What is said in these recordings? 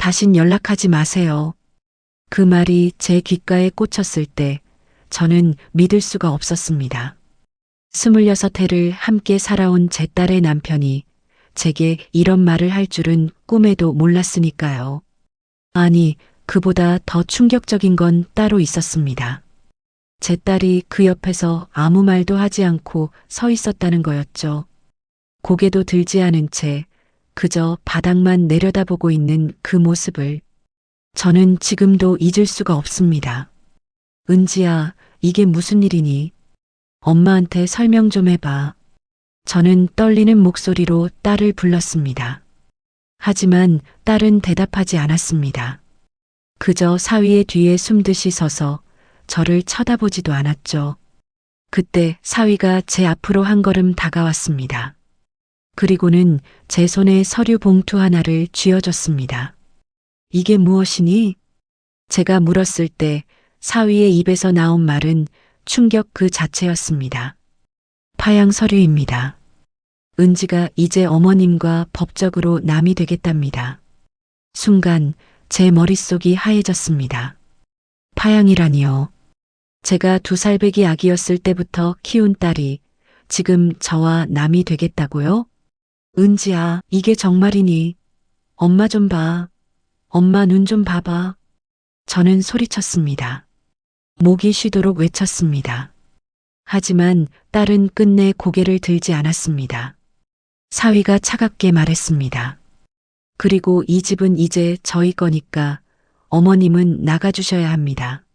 다신 연락하지 마세요. 그 말이 제 귓가에 꽂혔을 때 저는 믿을 수가 없었습니다. 26해를 함께 살아온 제 딸의 남편이 제게 이런 말을 할 줄은 꿈에도 몰랐으니까요. 아니, 그보다 더 충격적인 건 따로 있었습니다. 제 딸이 그 옆에서 아무 말도 하지 않고 서 있었다는 거였죠. 고개도 들지 않은 채 그저 바닥만 내려다보고 있는 그 모습을 저는 지금도 잊을 수가 없습니다. 은지야, 이게 무슨 일이니? 엄마한테 설명 좀 해봐. 저는 떨리는 목소리로 딸을 불렀습니다. 하지만 딸은 대답하지 않았습니다. 그저 사위의 뒤에 숨듯이 서서 저를 쳐다보지도 않았죠. 그때 사위가 제 앞으로 한 걸음 다가왔습니다. 그리고는 제 손에 서류 봉투 하나를 쥐어줬습니다. 이게 무엇이니? 제가 물었을 때 사위의 입에서 나온 말은 충격 그 자체였습니다. 파양 서류입니다. 은지가 이제 어머님과 법적으로 남이 되겠답니다. 순간 제 머릿속이 하얘졌습니다. 파양이라니요. 제가 2살배기 아기였을 때부터 키운 딸이 지금 저와 남이 되겠다고요? 은지야, 이게 정말이니? 엄마 좀 봐. 엄마 눈 좀 봐봐. 저는 소리쳤습니다. 목이 쉬도록 외쳤습니다. 하지만 딸은 끝내 고개를 들지 않았습니다. 사위가 차갑게 말했습니다. 그리고 이 집은 이제 저희 거니까 어머님은 나가주셔야 합니다.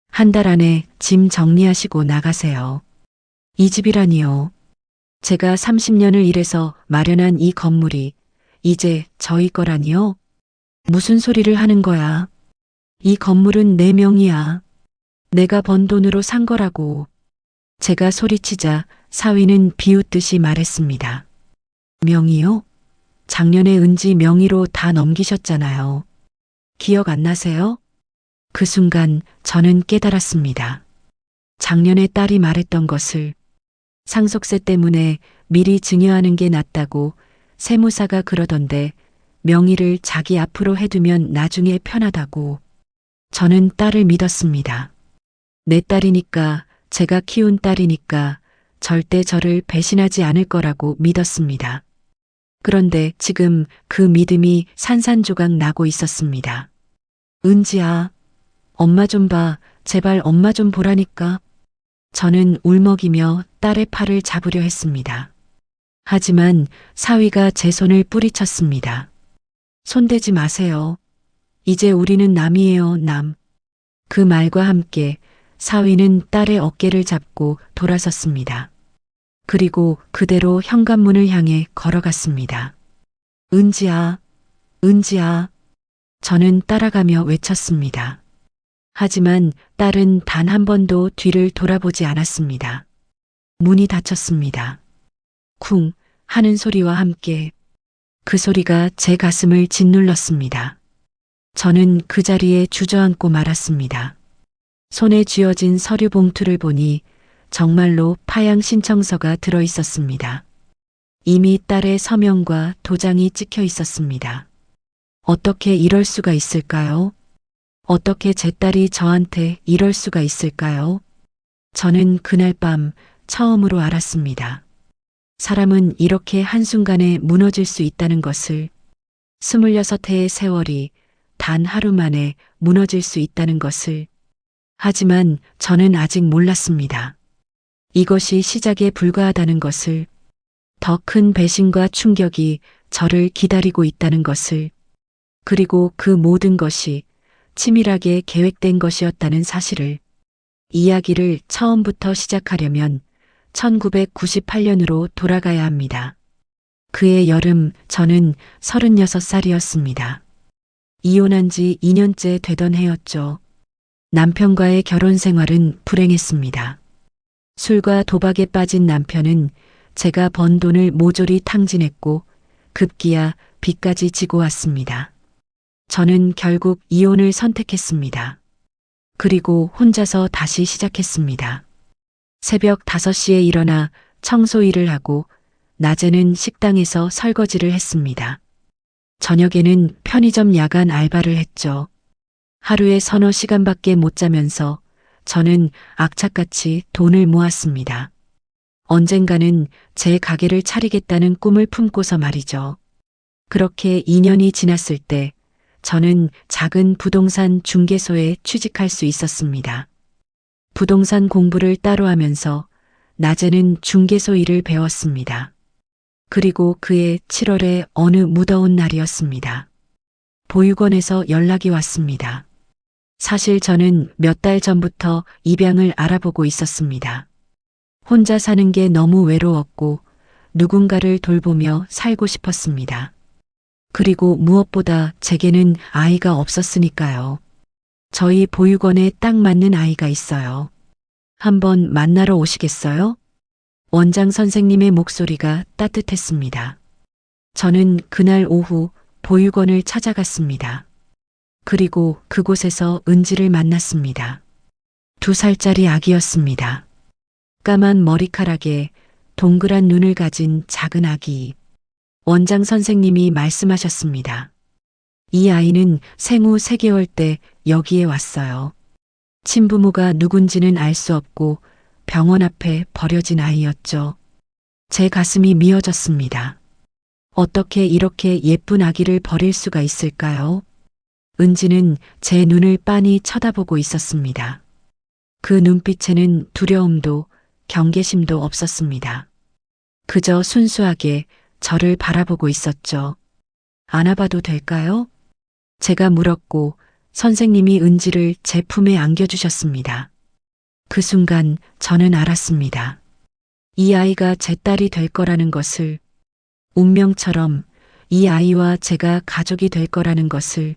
한 달 안에 짐 정리하시고 나가세요. 이 집이라니요. 제가 30년을 일해서 마련한 이 건물이 이제 저희 거라니요? 무슨 소리를 하는 거야? 이 건물은 내 명이야. 내가 번 돈으로 산 거라고. 제가 소리치자 사위는 비웃듯이 말했습니다. 명의요? 작년에 은지 명의로 다 넘기셨잖아요. 기억 안 나세요? 그 순간 저는 깨달았습니다. 작년에 딸이 말했던 것을 상속세 때문에 미리 증여하는 게 낫다고 세무사가 그러던데 명의를 자기 앞으로 해두면 나중에 편하다고. 저는 딸을 믿었습니다. 내 딸이니까, 제가 키운 딸이니까 절대 저를 배신하지 않을 거라고 믿었습니다. 그런데 지금 그 믿음이 산산조각 나고 있었습니다. 은지야, 엄마 좀 봐. 제발 엄마 좀 보라니까. 저는 울먹이며 딸의 팔을 잡으려 했습니다. 하지만 사위가 제 손을 뿌리쳤습니다. 손대지 마세요. 이제 우리는 남이에요, 남. 그 말과 함께 사위는 딸의 어깨를 잡고 돌아섰습니다. 그리고 그대로 현관문을 향해 걸어갔습니다. 은지야, 은지야. 저는 따라가며 외쳤습니다. 하지만 딸은 단 한 번도 뒤를 돌아보지 않았습니다. 문이 닫혔습니다. 쿵 하는 소리와 함께 그 소리가 제 가슴을 짓눌렀습니다. 저는 그 자리에 주저앉고 말았습니다. 손에 쥐어진 서류 봉투를 보니 정말로 파양 신청서가 들어 있었습니다. 이미 딸의 서명과 도장이 찍혀 있었습니다. 어떻게 이럴 수가 있을까요? 어떻게 제 딸이 저한테 이럴 수가 있을까요? 저는 그날 밤 처음으로 알았습니다. 사람은 이렇게 한순간에 무너질 수 있다는 것을, 26해의 세월이 단 하루 만에 무너질 수 있다는 것을. 하지만 저는 아직 몰랐습니다. 이것이 시작에 불과하다는 것을, 더 큰 배신과 충격이 저를 기다리고 있다는 것을, 그리고 그 모든 것이 치밀하게 계획된 것이었다는 사실을. 이야기를 처음부터 시작하려면 1998년으로 돌아가야 합니다. 그해 여름 저는 36살이었습니다. 이혼한 지 2년째 되던 해였죠. 남편과의 결혼 생활은 불행했습니다. 술과 도박에 빠진 남편은 제가 번 돈을 모조리 탕진했고 급기야 빚까지 지고 왔습니다. 저는 결국 이혼을 선택했습니다. 그리고 혼자서 다시 시작했습니다. 새벽 5시에 일어나 청소 일을 하고 낮에는 식당에서 설거지를 했습니다. 저녁에는 편의점 야간 알바를 했죠. 하루에 서너 시간밖에 못 자면서 저는 악착같이 돈을 모았습니다. 언젠가는 제 가게를 차리겠다는 꿈을 품고서 말이죠. 그렇게 2년이 지났을 때 저는 작은 부동산 중개소에 취직할 수 있었습니다. 부동산 공부를 따로 하면서 낮에는 중개소 일을 배웠습니다. 그리고 그해 7월에 어느 무더운 날이었습니다. 보육원에서 연락이 왔습니다. 사실 저는 몇 달 전부터 입양을 알아보고 있었습니다. 혼자 사는 게 너무 외로웠고 누군가를 돌보며 살고 싶었습니다. 그리고 무엇보다 제게는 아이가 없었으니까요. 저희 보육원에 딱 맞는 아이가 있어요. 한번 만나러 오시겠어요? 원장 선생님의 목소리가 따뜻했습니다. 저는 그날 오후 보육원을 찾아갔습니다. 그리고 그곳에서 은지를 만났습니다. 2살짜리 아기였습니다. 까만 머리카락에 동그란 눈을 가진 작은 아기. 원장 선생님이 말씀하셨습니다. 이 아이는 생후 3개월 때 여기에 왔어요. 친부모가 누군지는 알 수 없고 병원 앞에 버려진 아이였죠. 제 가슴이 미어졌습니다. 어떻게 이렇게 예쁜 아기를 버릴 수가 있을까요? 은지는 제 눈을 빤히 쳐다보고 있었습니다. 그 눈빛에는 두려움도 경계심도 없었습니다. 그저 순수하게 저를 바라보고 있었죠. 안아봐도 될까요? 제가 물었고 선생님이 은지를 제 품에 안겨주셨습니다. 그 순간 저는 알았습니다. 이 아이가 제 딸이 될 거라는 것을, 운명처럼 이 아이와 제가 가족이 될 거라는 것을.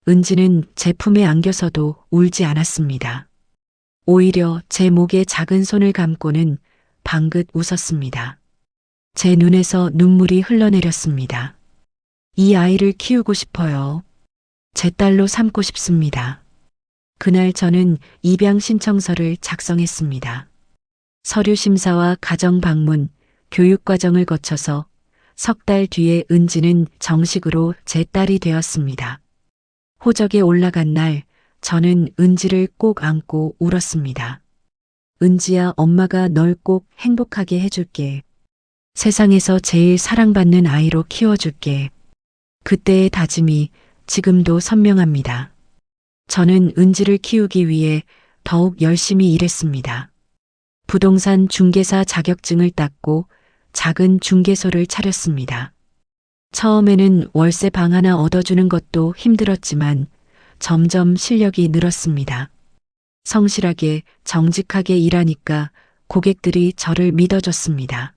은지는 제 품에 안겨서도 울지 않았습니다. 오히려 제 목에 작은 손을 감고는 방긋 웃었습니다. 제 눈에서 눈물이 흘러내렸습니다. 이 아이를 키우고 싶어요. 제 딸로 삼고 싶습니다. 그날 저는 입양 신청서를 작성했습니다. 서류 심사와 가정 방문, 교육 과정을 거쳐서 석 달 뒤에 은지는 정식으로 제 딸이 되었습니다. 호적에 올라간 날 저는 은지를 꼭 안고 울었습니다. 은지야, 엄마가 널 꼭 행복하게 해줄게. 세상에서 제일 사랑받는 아이로 키워줄게. 그때의 다짐이 지금도 선명합니다. 저는 은지를 키우기 위해 더욱 열심히 일했습니다. 부동산 중개사 자격증을 땄고 작은 중개소를 차렸습니다. 처음에는 월세 방 하나 얻어주는 것도 힘들었지만 점점 실력이 늘었습니다. 성실하게 정직하게 일하니까 고객들이 저를 믿어줬습니다.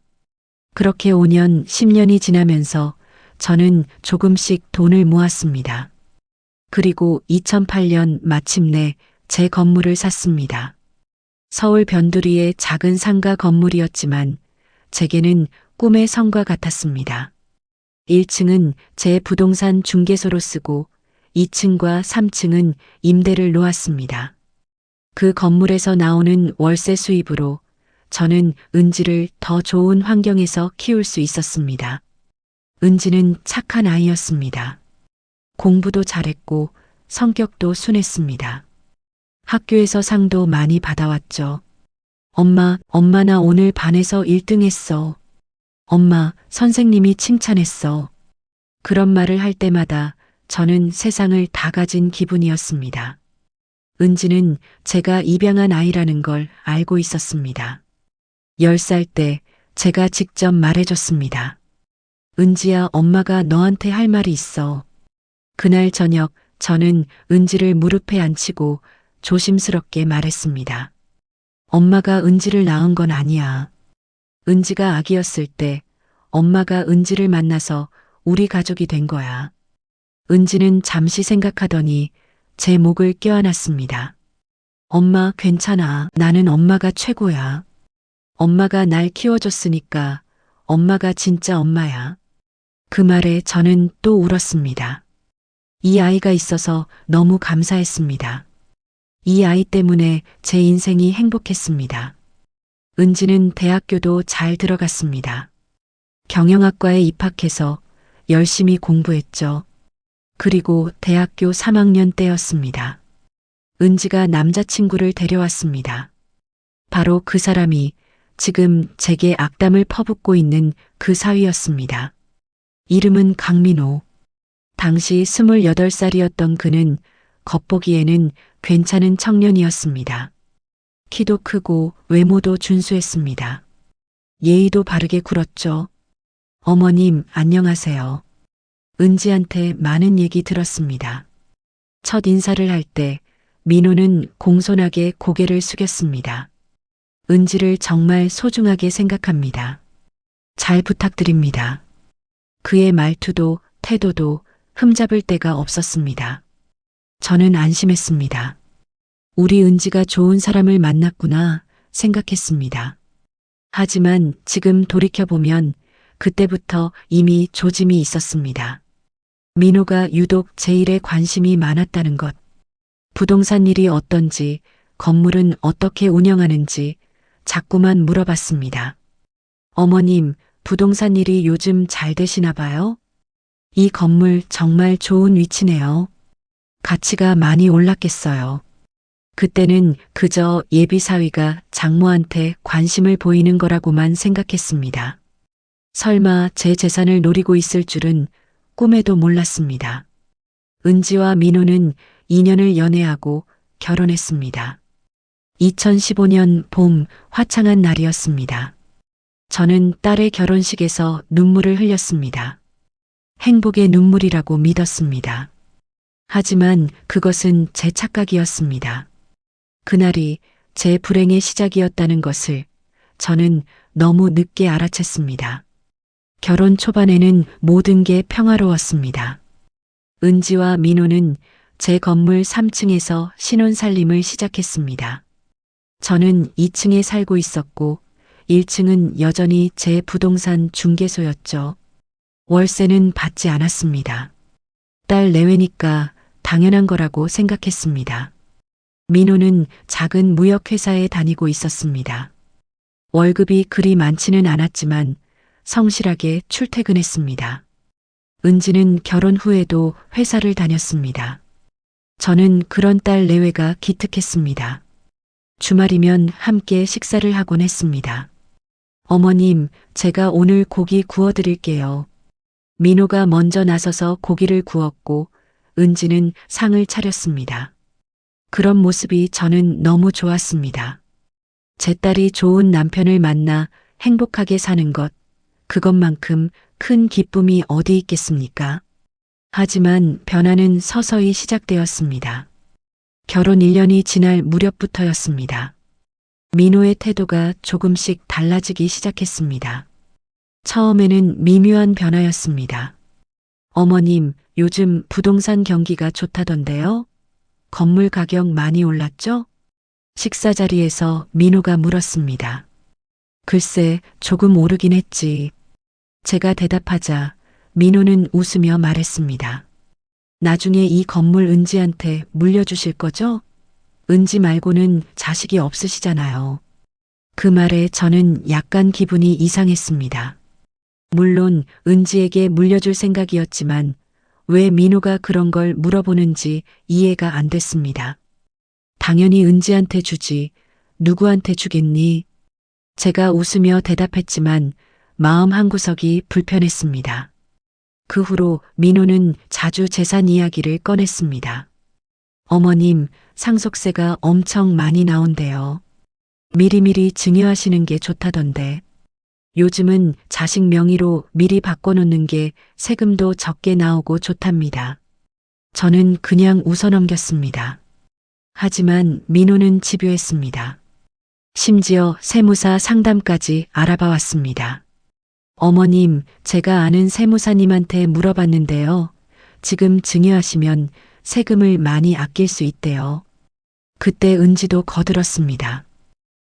그렇게 5년, 10년이 지나면서 저는 조금씩 돈을 모았습니다. 그리고 2008년 마침내 제 건물을 샀습니다. 서울 변두리의 작은 상가 건물이었지만 제게는 꿈의 성과 같았습니다. 1층은 제 부동산 중개소로 쓰고 2층과 3층은 임대를 놓았습니다. 그 건물에서 나오는 월세 수입으로 저는 은지를 더 좋은 환경에서 키울 수 있었습니다. 은지는 착한 아이였습니다. 공부도 잘했고 성격도 순했습니다. 학교에서 상도 많이 받아왔죠. 엄마 나 오늘 반에서 1등 했어. 엄마, 선생님이 칭찬했어. 그런 말을 할 때마다 저는 세상을 다 가진 기분이었습니다. 은지는 제가 입양한 아이라는 걸 알고 있었습니다. 10살 때 제가 직접 말해줬습니다. 은지야, 엄마가 너한테 할 말이 있어. 그날 저녁 저는 은지를 무릎에 앉히고 조심스럽게 말했습니다. 엄마가 은지를 낳은 건 아니야. 은지가 아기였을 때 엄마가 은지를 만나서 우리 가족이 된 거야. 은지는 잠시 생각하더니 제 목을 껴안았습니다. 엄마, 괜찮아. 나는 엄마가 최고야. 엄마가 날 키워줬으니까 엄마가 진짜 엄마야. 그 말에 저는 또 울었습니다. 이 아이가 있어서 너무 감사했습니다. 이 아이 때문에 제 인생이 행복했습니다. 은지는 대학교도 잘 들어갔습니다. 경영학과에 입학해서 열심히 공부했죠. 그리고 대학교 3학년 때였습니다. 은지가 남자친구를 데려왔습니다. 바로 그 사람이 지금 제게 악담을 퍼붓고 있는 그 사위였습니다. 이름은 강민호. 당시 28살이었던 그는 겉보기에는 괜찮은 청년이었습니다. 키도 크고 외모도 준수했습니다. 예의도 바르게 굴었죠. 어머님, 안녕하세요. 은지한테 많은 얘기 들었습니다. 첫 인사를 할 때 민호는 공손하게 고개를 숙였습니다. 은지를 정말 소중하게 생각합니다. 잘 부탁드립니다. 그의 말투도 태도도 흠잡을 데가 없었습니다. 저는 안심했습니다. 우리 은지가 좋은 사람을 만났구나 생각했습니다. 하지만 지금 돌이켜보면 그때부터 이미 조짐이 있었습니다. 민호가 유독 제 일에 관심이 많았다는 것, 부동산 일이 어떤지, 건물은 어떻게 운영하는지 자꾸만 물어봤습니다. 어머님, 부동산 일이 요즘 잘 되시나 봐요? 이 건물 정말 좋은 위치네요. 가치가 많이 올랐겠어요. 그때는 그저 예비 사위가 장모한테 관심을 보이는 거라고만 생각했습니다. 설마 제 재산을 노리고 있을 줄은 꿈에도 몰랐습니다. 은지와 민호는 2년을 연애하고 결혼했습니다. 2015년 봄 화창한 날이었습니다. 저는 딸의 결혼식에서 눈물을 흘렸습니다. 행복의 눈물이라고 믿었습니다. 하지만 그것은 제 착각이었습니다. 그날이 제 불행의 시작이었다는 것을 저는 너무 늦게 알아챘습니다. 결혼 초반에는 모든 게 평화로웠습니다. 은지와 민호는 제 건물 3층에서 신혼살림을 시작했습니다. 저는 2층에 살고 있었고 1층은 여전히 제 부동산 중개소였죠. 월세는 받지 않았습니다. 딸 내외니까 당연한 거라고 생각했습니다. 민호는 작은 무역회사에 다니고 있었습니다. 월급이 그리 많지는 않았지만 성실하게 출퇴근했습니다. 은지는 결혼 후에도 회사를 다녔습니다. 저는 그런 딸 내외가 기특했습니다. 주말이면 함께 식사를 하곤 했습니다. 어머님, 제가 오늘 고기 구워드릴게요. 민호가 먼저 나서서 고기를 구웠고 은지는 상을 차렸습니다. 그런 모습이 저는 너무 좋았습니다. 제 딸이 좋은 남편을 만나 행복하게 사는 것, 그것만큼 큰 기쁨이 어디 있겠습니까? 하지만 변화는 서서히 시작되었습니다. 결혼 1년이 지날 무렵부터였습니다. 민호의 태도가 조금씩 달라지기 시작했습니다. 처음에는 미묘한 변화였습니다. 어머님, 요즘 부동산 경기가 좋다던데요? 건물 가격 많이 올랐죠? 식사 자리에서 민호가 물었습니다. 글쎄, 조금 오르긴 했지. 제가 대답하자 민호는 웃으며 말했습니다. 나중에 이 건물 은지한테 물려주실 거죠? 은지 말고는 자식이 없으시잖아요. 그 말에 저는 약간 기분이 이상했습니다. 물론 은지에게 물려줄 생각이었지만 왜 민호가 그런 걸 물어보는지 이해가 안 됐습니다. 당연히 은지한테 주지. 누구한테 주겠니? 제가 웃으며 대답했지만 마음 한구석이 불편했습니다. 그 후로 민호는 자주 재산 이야기를 꺼냈습니다. 어머님, 상속세가 엄청 많이 나온대요. 미리미리 증여하시는 게 좋다던데. 요즘은 자식 명의로 미리 바꿔놓는 게 세금도 적게 나오고 좋답니다. 저는 그냥 웃어넘겼습니다. 하지만 민호는 집요했습니다. 심지어 세무사 상담까지 알아봐 왔습니다. 어머님, 제가 아는 세무사님한테 물어봤는데요. 지금 증여하시면 세금을 많이 아낄 수 있대요. 그때 은지도 거들었습니다.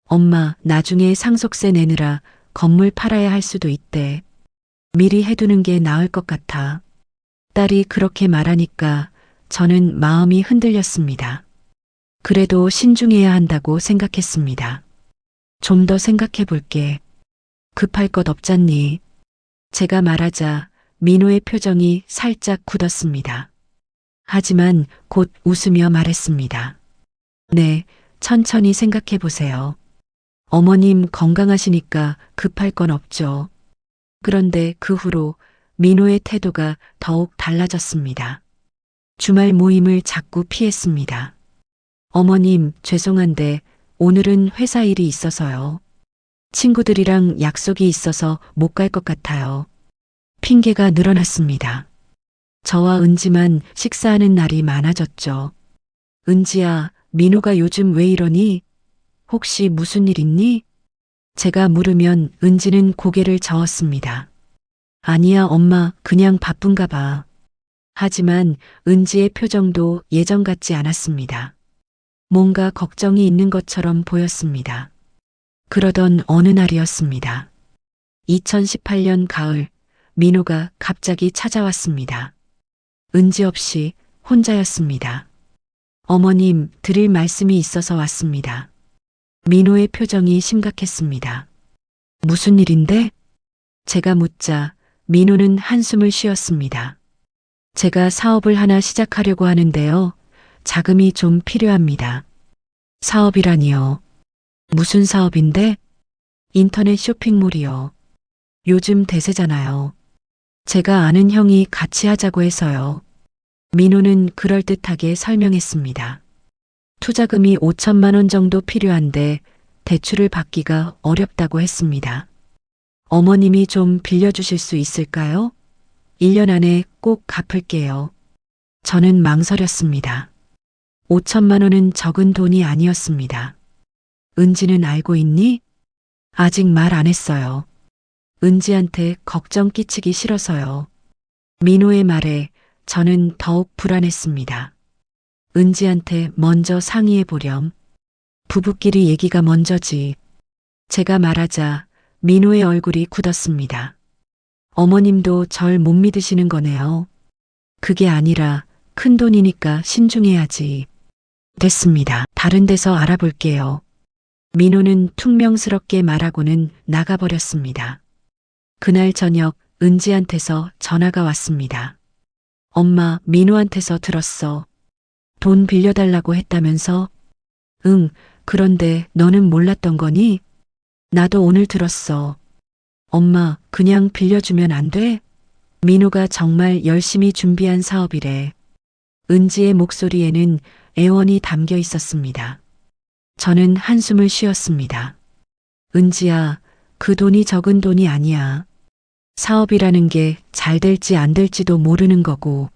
엄마, 나중에 상속세 내느라 건물 팔아야 할 수도 있대. 미리 해두는 게 나을 것 같아. 딸이 그렇게 말하니까 저는 마음이 흔들렸습니다. 그래도 신중해야 한다고 생각했습니다. 좀 더 생각해 볼게. 급할 것 없잖니. 제가 말하자 민호의 표정이 살짝 굳었습니다. 하지만 곧 웃으며 말했습니다. 네, 천천히 생각해 보세요. 어머님 건강하시니까 급할 건 없죠. 그런데 그 후로 민호의 태도가 더욱 달라졌습니다. 주말 모임을 자꾸 피했습니다. 어머님, 죄송한데 오늘은 회사 일이 있어서요. 친구들이랑 약속이 있어서 못 갈 것 같아요. 핑계가 늘어났습니다. 저와 은지만 식사하는 날이 많아졌죠. 은지야, 민호가 요즘 왜 이러니? 혹시 무슨 일 있니? 제가 물으면 은지는 고개를 저었습니다. 아니야, 엄마, 그냥 바쁜가 봐. 하지만 은지의 표정도 예전 같지 않았습니다. 뭔가 걱정이 있는 것처럼 보였습니다. 그러던 어느 날이었습니다. 2018년 가을, 민호가 갑자기 찾아왔습니다. 은지 없이 혼자였습니다. 어머님, 드릴 말씀이 있어서 왔습니다. 민호의 표정이 심각했습니다. 무슨 일인데? 제가 묻자 민호는 한숨을 쉬었습니다. 제가 사업을 하나 시작하려고 하는데요. 자금이 좀 필요합니다. 사업이라니요. 무슨 사업인데? 인터넷 쇼핑몰이요. 요즘 대세잖아요. 제가 아는 형이 같이 하자고 해서요. 민호는 그럴듯하게 설명했습니다. 투자금이 5천만 원 정도 필요한데 대출을 받기가 어렵다고 했습니다. 어머님이 좀 빌려주실 수 있을까요? 1년 안에 꼭 갚을게요. 저는 망설였습니다. 5천만 원은 적은 돈이 아니었습니다. 은지는 알고 있니? 아직 말 안 했어요. 은지한테 걱정 끼치기 싫어서요. 민호의 말에 저는 더욱 불안했습니다. 은지한테 먼저 상의해 보렴. 부부끼리 얘기가 먼저지. 제가 말하자 민호의 얼굴이 굳었습니다. 어머님도 절 못 믿으시는 거네요. 그게 아니라 큰 돈이니까 신중해야지. 됐습니다. 다른 데서 알아볼게요. 민호는 퉁명스럽게 말하고는 나가버렸습니다. 그날 저녁 은지한테서 전화가 왔습니다. 엄마, 민호한테서 들었어. 돈 빌려달라고 했다면서? 응, 그런데 너는 몰랐던 거니? 나도 오늘 들었어. 엄마, 그냥 빌려주면 안 돼? 민호가 정말 열심히 준비한 사업이래. 은지의 목소리에는 애원이 담겨 있었습니다. 저는 한숨을 쉬었습니다. 은지야, 그 돈이 적은 돈이 아니야. 사업이라는 게 잘 될지 안 될지도 모르는 거고.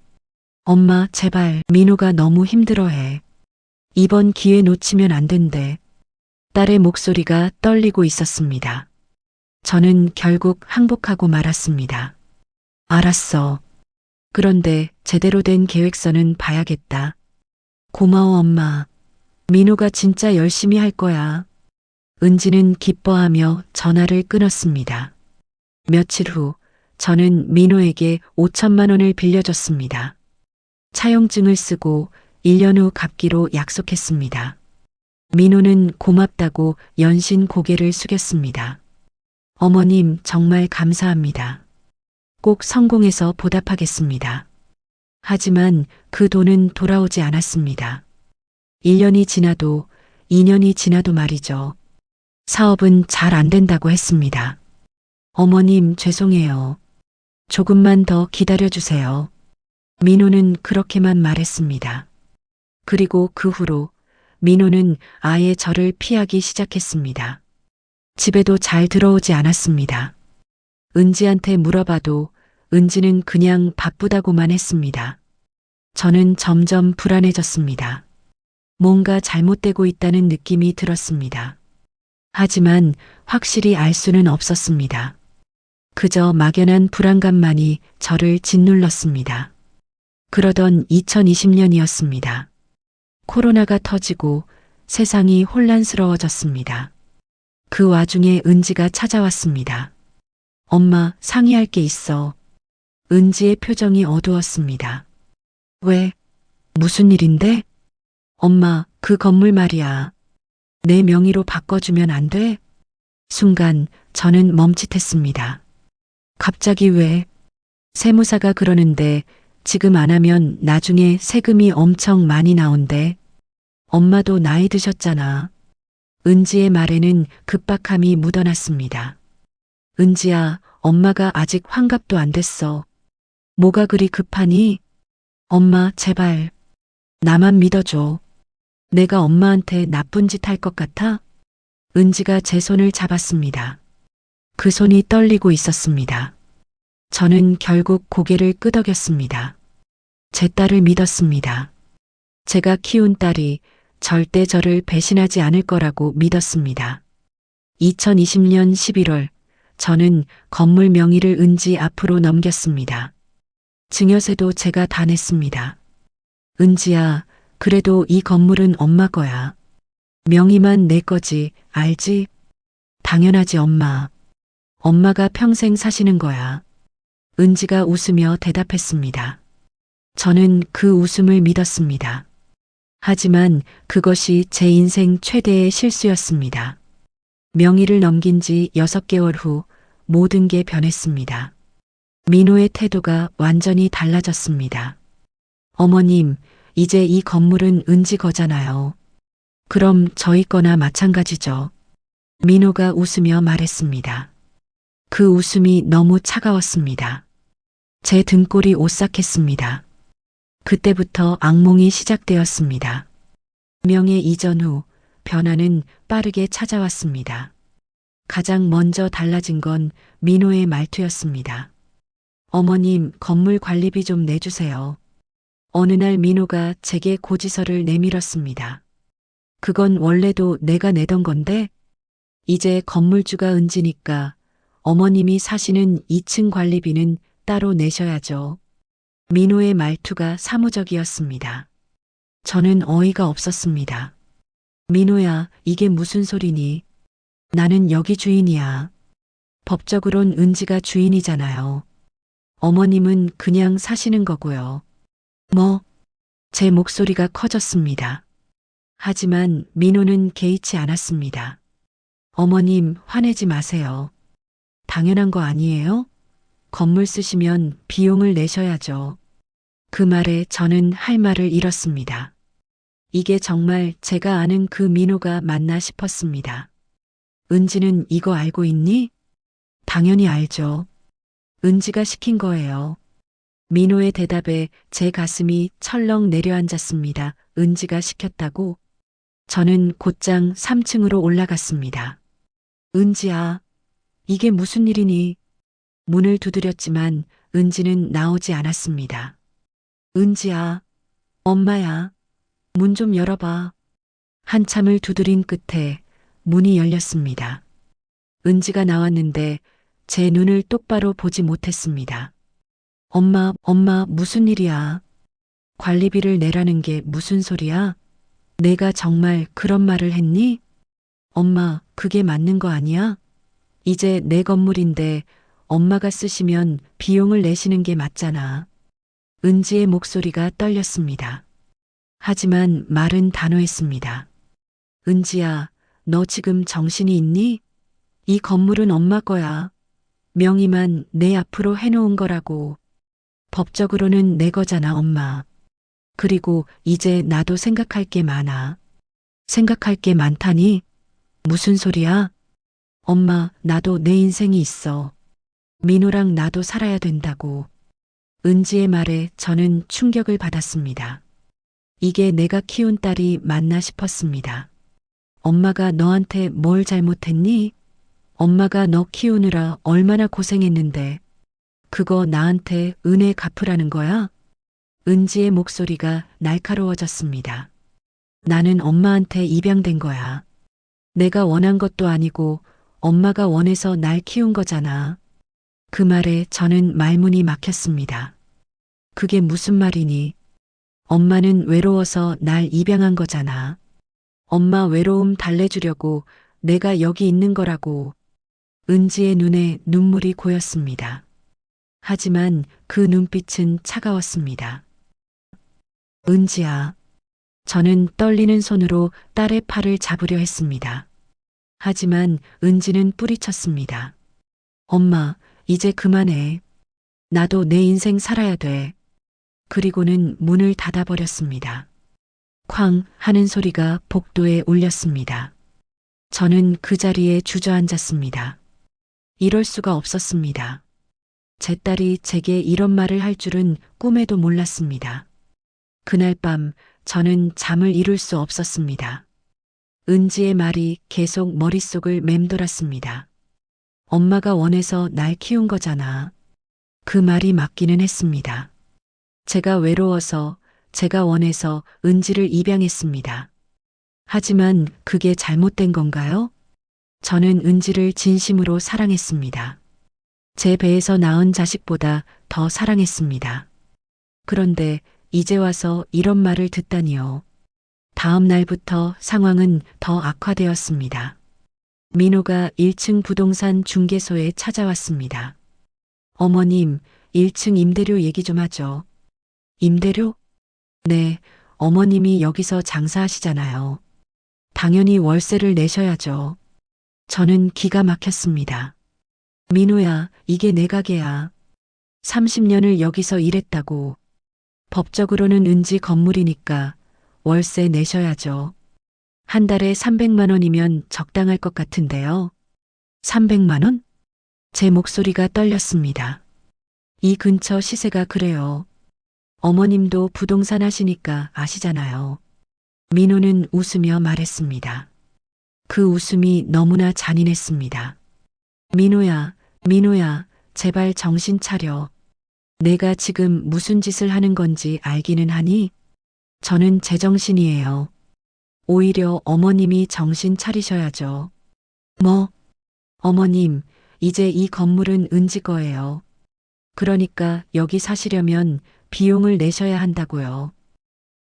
엄마, 제발, 민호가 너무 힘들어해. 이번 기회 놓치면 안 된대. 딸의 목소리가 떨리고 있었습니다. 저는 결국 항복하고 말았습니다. 알았어. 그런데 제대로 된 계획서는 봐야겠다. 고마워, 엄마. 민호가 진짜 열심히 할 거야. 은지는 기뻐하며 전화를 끊었습니다. 며칠 후 저는 민호에게 5천만 원을 빌려줬습니다. 차용증을 쓰고 1년 후 갚기로 약속했습니다. 민호는 고맙다고 연신 고개를 숙였습니다. 어머님, 정말 감사합니다. 꼭 성공해서 보답하겠습니다. 하지만 그 돈은 돌아오지 않았습니다. 1년이 지나도 2년이 지나도 말이죠. 사업은 잘 안 된다고 했습니다. 어머님, 죄송해요. 조금만 더 기다려주세요. 민호는 그렇게만 말했습니다. 그리고 그 후로 민호는 아예 저를 피하기 시작했습니다. 집에도 잘 들어오지 않았습니다. 은지한테 물어봐도 은지는 그냥 바쁘다고만 했습니다. 저는 점점 불안해졌습니다. 뭔가 잘못되고 있다는 느낌이 들었습니다. 하지만 확실히 알 수는 없었습니다. 그저 막연한 불안감만이 저를 짓눌렀습니다. 그러던 2020년이었습니다. 코로나가 터지고 세상이 혼란스러워졌습니다. 그 와중에 은지가 찾아왔습니다. 엄마, 상의할 게 있어. 은지의 표정이 어두웠습니다. 왜? 무슨 일인데? 엄마, 그 건물 말이야. 내 명의로 바꿔주면 안 돼? 순간 저는 멈칫했습니다. 갑자기 왜? 세무사가 그러는데 지금 안 하면 나중에 세금이 엄청 많이 나온대. 엄마도 나이 드셨잖아. 은지의 말에는 급박함이 묻어났습니다. 은지야, 엄마가 아직 환갑도 안 됐어. 뭐가 그리 급하니? 엄마, 제발. 나만 믿어줘. 내가 엄마한테 나쁜 짓 할 것 같아? 은지가 제 손을 잡았습니다. 그 손이 떨리고 있었습니다. 저는 결국 고개를 끄덕였습니다. 제 딸을 믿었습니다. 제가 키운 딸이 절대 저를 배신하지 않을 거라고 믿었습니다. 2020년 11월, 저는 건물 명의를 은지 앞으로 넘겼습니다. 증여세도 제가 다 냈습니다. 은지야, 그래도 이 건물은 엄마 거야. 명의만 내 거지, 알지? 당연하지, 엄마. 엄마가 평생 사시는 거야. 은지가 웃으며 대답했습니다. 저는 그 웃음을 믿었습니다. 하지만 그것이 제 인생 최대의 실수였습니다. 명의를 넘긴 지 6개월 후 모든 게 변했습니다. 민호의 태도가 완전히 달라졌습니다. 어머님, 이제 이 건물은 은지 거잖아요. 그럼 저희 거나 마찬가지죠. 민호가 웃으며 말했습니다. 그 웃음이 너무 차가웠습니다. 제 등골이 오싹했습니다. 그때부터 악몽이 시작되었습니다. 명예 이전 후 변화는 빠르게 찾아왔습니다. 가장 먼저 달라진 건 민호의 말투였습니다. 어머님, 건물 관리비 좀 내주세요. 어느 날 민호가 제게 고지서를 내밀었습니다. 그건 원래도 내가 내던 건데 이제 건물주가 은지니까 어머님이 사시는 2층 관리비는 따로 내셔야죠. 민호의 말투가 사무적이었습니다. 저는 어이가 없었습니다. 민호야, 이게 무슨 소리니? 나는 여기 주인이야. 법적으론 은지가 주인이잖아요. 어머님은 그냥 사시는 거고요. 뭐? 제 목소리가 커졌습니다. 하지만 민호는 개의치 않았습니다. 어머님, 화내지 마세요. 당연한 거 아니에요? 건물 쓰시면 비용을 내셔야죠. 그 말에 저는 할 말을 잃었습니다. 이게 정말 제가 아는 그 민호가 맞나 싶었습니다. 은지는 이거 알고 있니? 당연히 알죠. 은지가 시킨 거예요. 민호의 대답에 제 가슴이 철렁 내려앉았습니다. 은지가 시켰다고? 저는 곧장 3층으로 올라갔습니다. 은지야, 이게 무슨 일이니? 문을 두드렸지만 은지는 나오지 않았습니다. 은지야, 엄마야, 문 좀 열어봐. 한참을 두드린 끝에 문이 열렸습니다. 은지가 나왔는데 제 눈을 똑바로 보지 못했습니다. 엄마, 무슨 일이야? 관리비를 내라는 게 무슨 소리야? 내가 정말 그런 말을 했니? 엄마, 그게 맞는 거 아니야? 이제 내 건물인데 엄마가 쓰시면 비용을 내시는 게 맞잖아. 은지의 목소리가 떨렸습니다. 하지만 말은 단호했습니다. 은지야, 너 지금 정신이 있니? 이 건물은 엄마 거야. 명의만 내 앞으로 해놓은 거라고. 법적으로는 내 거잖아, 엄마. 그리고 이제 나도 생각할 게 많아. 생각할 게 많다니? 무슨 소리야? 엄마, 나도 내 인생이 있어. 민호랑 나도 살아야 된다고. 은지의 말에 저는 충격을 받았습니다. 이게 내가 키운 딸이 맞나 싶었습니다. 엄마가 너한테 뭘 잘못했니? 엄마가 너 키우느라 얼마나 고생했는데 그거 나한테 은혜 갚으라는 거야? 은지의 목소리가 날카로워졌습니다. 나는 엄마한테 입양된 거야. 내가 원한 것도 아니고 엄마가 원해서 날 키운 거잖아. 그 말에 저는 말문이 막혔습니다. 그게 무슨 말이니? 엄마는 외로워서 날 입양한 거잖아. 엄마 외로움 달래주려고 내가 여기 있는 거라고. 은지의 눈에 눈물이 고였습니다. 하지만 그 눈빛은 차가웠습니다. 은지야. 저는 떨리는 손으로 딸의 팔을 잡으려 했습니다. 하지만 은지는 뿌리쳤습니다. 엄마, 이제 그만해. 나도 내 인생 살아야 돼. 그리고는 문을 닫아버렸습니다. 쾅 하는 소리가 복도에 울렸습니다. 저는 그 자리에 주저앉았습니다. 이럴 수가 없었습니다. 제 딸이 제게 이런 말을 할 줄은 꿈에도 몰랐습니다. 그날 밤 저는 잠을 이룰 수 없었습니다. 은지의 말이 계속 머릿속을 맴돌았습니다. 엄마가 원해서 날 키운 거잖아. 그 말이 맞기는 했습니다. 제가 외로워서, 제가 원해서 은지를 입양했습니다. 하지만 그게 잘못된 건가요? 저는 은지를 진심으로 사랑했습니다. 제 배에서 낳은 자식보다 더 사랑했습니다. 그런데 이제 와서 이런 말을 듣다니요. 다음 날부터 상황은 더 악화되었습니다. 민호가 1층 부동산 중개소에 찾아왔습니다. 어머님, 1층 임대료 얘기 좀 하죠. 임대료? 네, 어머님이 여기서 장사하시잖아요. 당연히 월세를 내셔야죠. 저는 기가 막혔습니다. 민호야, 이게 내 가게야. 30년을 여기서 일했다고. 법적으로는 은지 건물이니까 월세 내셔야죠. 한 달에 300만 원이면 적당할 것 같은데요. 300만 원? 제 목소리가 떨렸습니다. 이 근처 시세가 그래요. 어머님도 부동산 하시니까 아시잖아요. 민호는 웃으며 말했습니다. 그 웃음이 너무나 잔인했습니다. 민호야, 민호야, 제발 정신 차려. 내가 지금 무슨 짓을 하는 건지 알기는 하니? 저는 제정신이에요. 오히려 어머님이 정신 차리셔야죠. 뭐? 어머님, 이제 이 건물은 은지 거예요. 그러니까 여기 사시려면 비용을 내셔야 한다고요.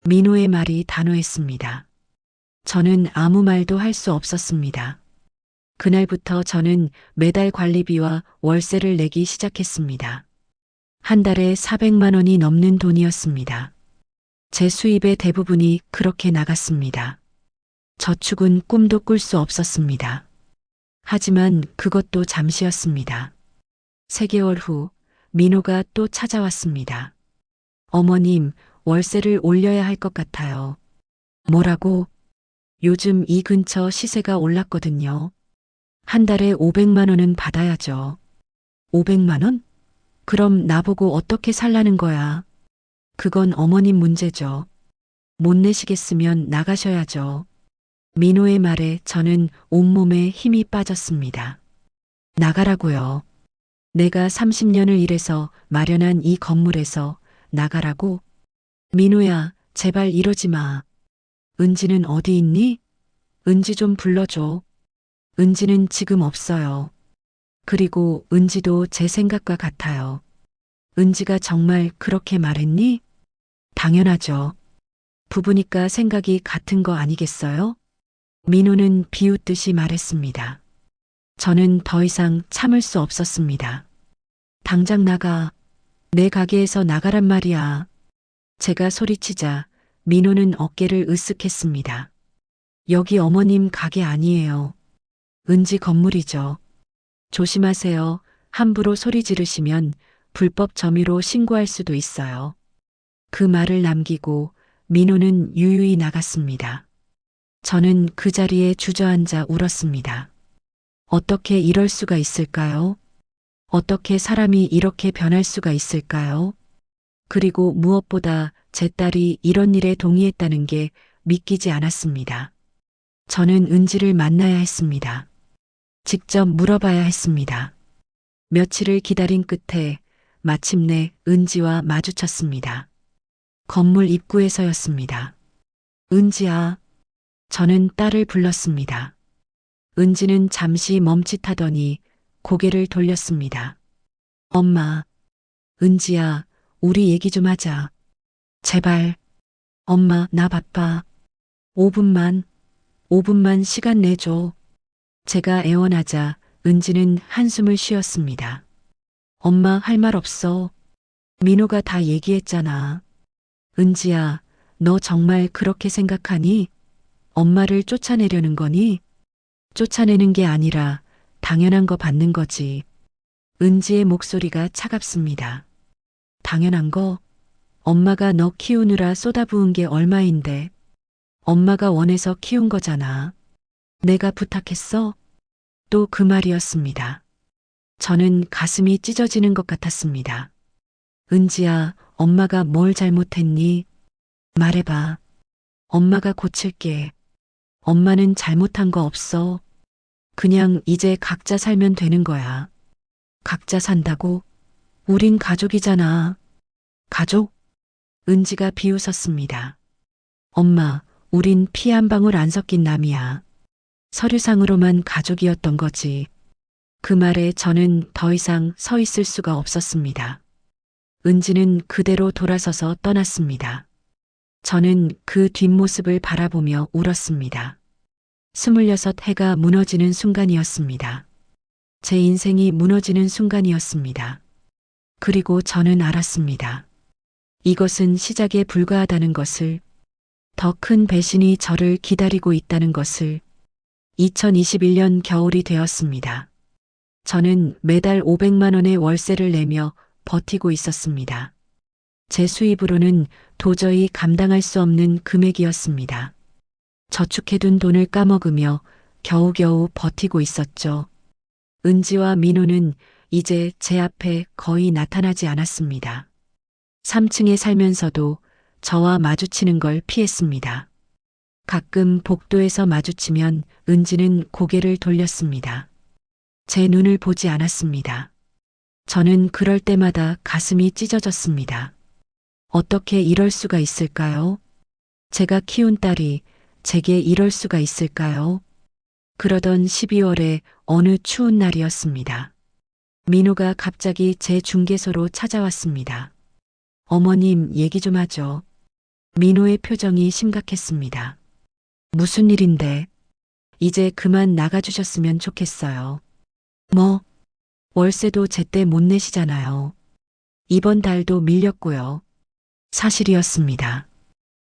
민호의 말이 단호했습니다. 저는 아무 말도 할 수 없었습니다. 그날부터 저는 매달 관리비와 월세를 내기 시작했습니다. 한 달에 400만 원이 넘는 돈이었습니다. 제 수입의 대부분이 그렇게 나갔습니다. 저축은 꿈도 꿀 수 없었습니다. 하지만 그것도 잠시였습니다. 3개월 후 민호가 또 찾아왔습니다. 어머님, 월세를 올려야 할 것 같아요. 뭐라고? 요즘 이 근처 시세가 올랐거든요. 한 달에 500만 원은 받아야죠. 500만 원? 그럼 나보고 어떻게 살라는 거야? 그건 어머님 문제죠. 못 내시겠으면 나가셔야죠. 민호의 말에 저는 온몸에 힘이 빠졌습니다. 나가라고요. 내가 30년을 일해서 마련한 이 건물에서 나가라고? 민호야, 제발 이러지 마. 은지는 어디 있니? 은지 좀 불러줘. 은지는 지금 없어요. 그리고 은지도 제 생각과 같아요. 은지가 정말 그렇게 말했니? 당연하죠. 부부니까 생각이 같은 거 아니겠어요? 민호는 비웃듯이 말했습니다. 저는 더 이상 참을 수 없었습니다. 당장 나가. 내 가게에서 나가란 말이야. 제가 소리치자 민호는 어깨를 으쓱했습니다. 여기 어머님 가게 아니에요. 은지 건물이죠. 조심하세요. 함부로 소리 지르시면 불법 점유로 신고할 수도 있어요. 그 말을 남기고 민호는 유유히 나갔습니다. 저는 그 자리에 주저앉아 울었습니다. 어떻게 이럴 수가 있을까요? 어떻게 사람이 이렇게 변할 수가 있을까요? 그리고 무엇보다 제 딸이 이런 일에 동의했다는 게 믿기지 않았습니다. 저는 은지를 만나야 했습니다. 직접 물어봐야 했습니다. 며칠을 기다린 끝에 마침내 은지와 마주쳤습니다. 건물 입구에서였습니다. 은지야. 저는 딸을 불렀습니다. 은지는 잠시 멈칫하더니 고개를 돌렸습니다. 엄마. 은지야, 우리 얘기 좀 하자. 제발. 엄마, 나 바빠. 5분만 시간 내줘. 제가 애원하자 은지는 한숨을 쉬었습니다. 엄마 할 말 없어. 민호가 다 얘기했잖아. 은지야, 너 정말 그렇게 생각하니? 엄마를 쫓아내려는 거니? 쫓아내는 게 아니라 당연한 거 받는 거지. 은지의 목소리가 차갑습니다. 당연한 거. 엄마가 너 키우느라 쏟아부은 게 얼마인데. 엄마가 원해서 키운 거잖아. 내가 부탁했어? 또 그 말이었습니다. 저는 가슴이 찢어지는 것 같았습니다. 은지야, 엄마가 뭘 잘못했니? 말해봐. 엄마가 고칠게. 엄마는 잘못한 거 없어. 그냥 이제 각자 살면 되는 거야. 각자 산다고? 우린 가족이잖아. 가족? 은지가 비웃었습니다. 엄마, 우린 피 한 방울 안 섞인 남이야. 서류상으로만 가족이었던 거지. 그 말에 저는 더 이상 서 있을 수가 없었습니다. 은지는 그대로 돌아서서 떠났습니다. 저는 그 뒷모습을 바라보며 울었습니다. 26 해가 무너지는 순간이었습니다. 제 인생이 무너지는 순간이었습니다. 그리고 저는 알았습니다. 이것은 시작에 불과하다는 것을, 더 큰 배신이 저를 기다리고 있다는 것을. 2021년 겨울이 되었습니다. 저는 매달 500만 원의 월세를 내며 버티고 있었습니다. 제 수입으로는 도저히 감당할 수 없는 금액이었습니다. 저축해둔 돈을 까먹으며 겨우겨우 버티고 있었죠. 은지와 민호는 이제 제 앞에 거의 나타나지 않았습니다. 3층에 살면서도 저와 마주치는 걸 피했습니다. 가끔 복도에서 마주치면 은지는 고개를 돌렸습니다. 제 눈을 보지 않았습니다. 저는 그럴 때마다 가슴이 찢어졌습니다. 어떻게 이럴 수가 있을까요? 제가 키운 딸이 제게 이럴 수가 있을까요? 그러던 12월에 어느 추운 날이었습니다. 민호가 갑자기 제 중개소로 찾아왔습니다. 어머님, 얘기 좀 하죠. 민호의 표정이 심각했습니다. 무슨 일인데? 이제 그만 나가주셨으면 좋겠어요. 뭐? 월세도 제때 못 내시잖아요. 이번 달도 밀렸고요. 사실이었습니다.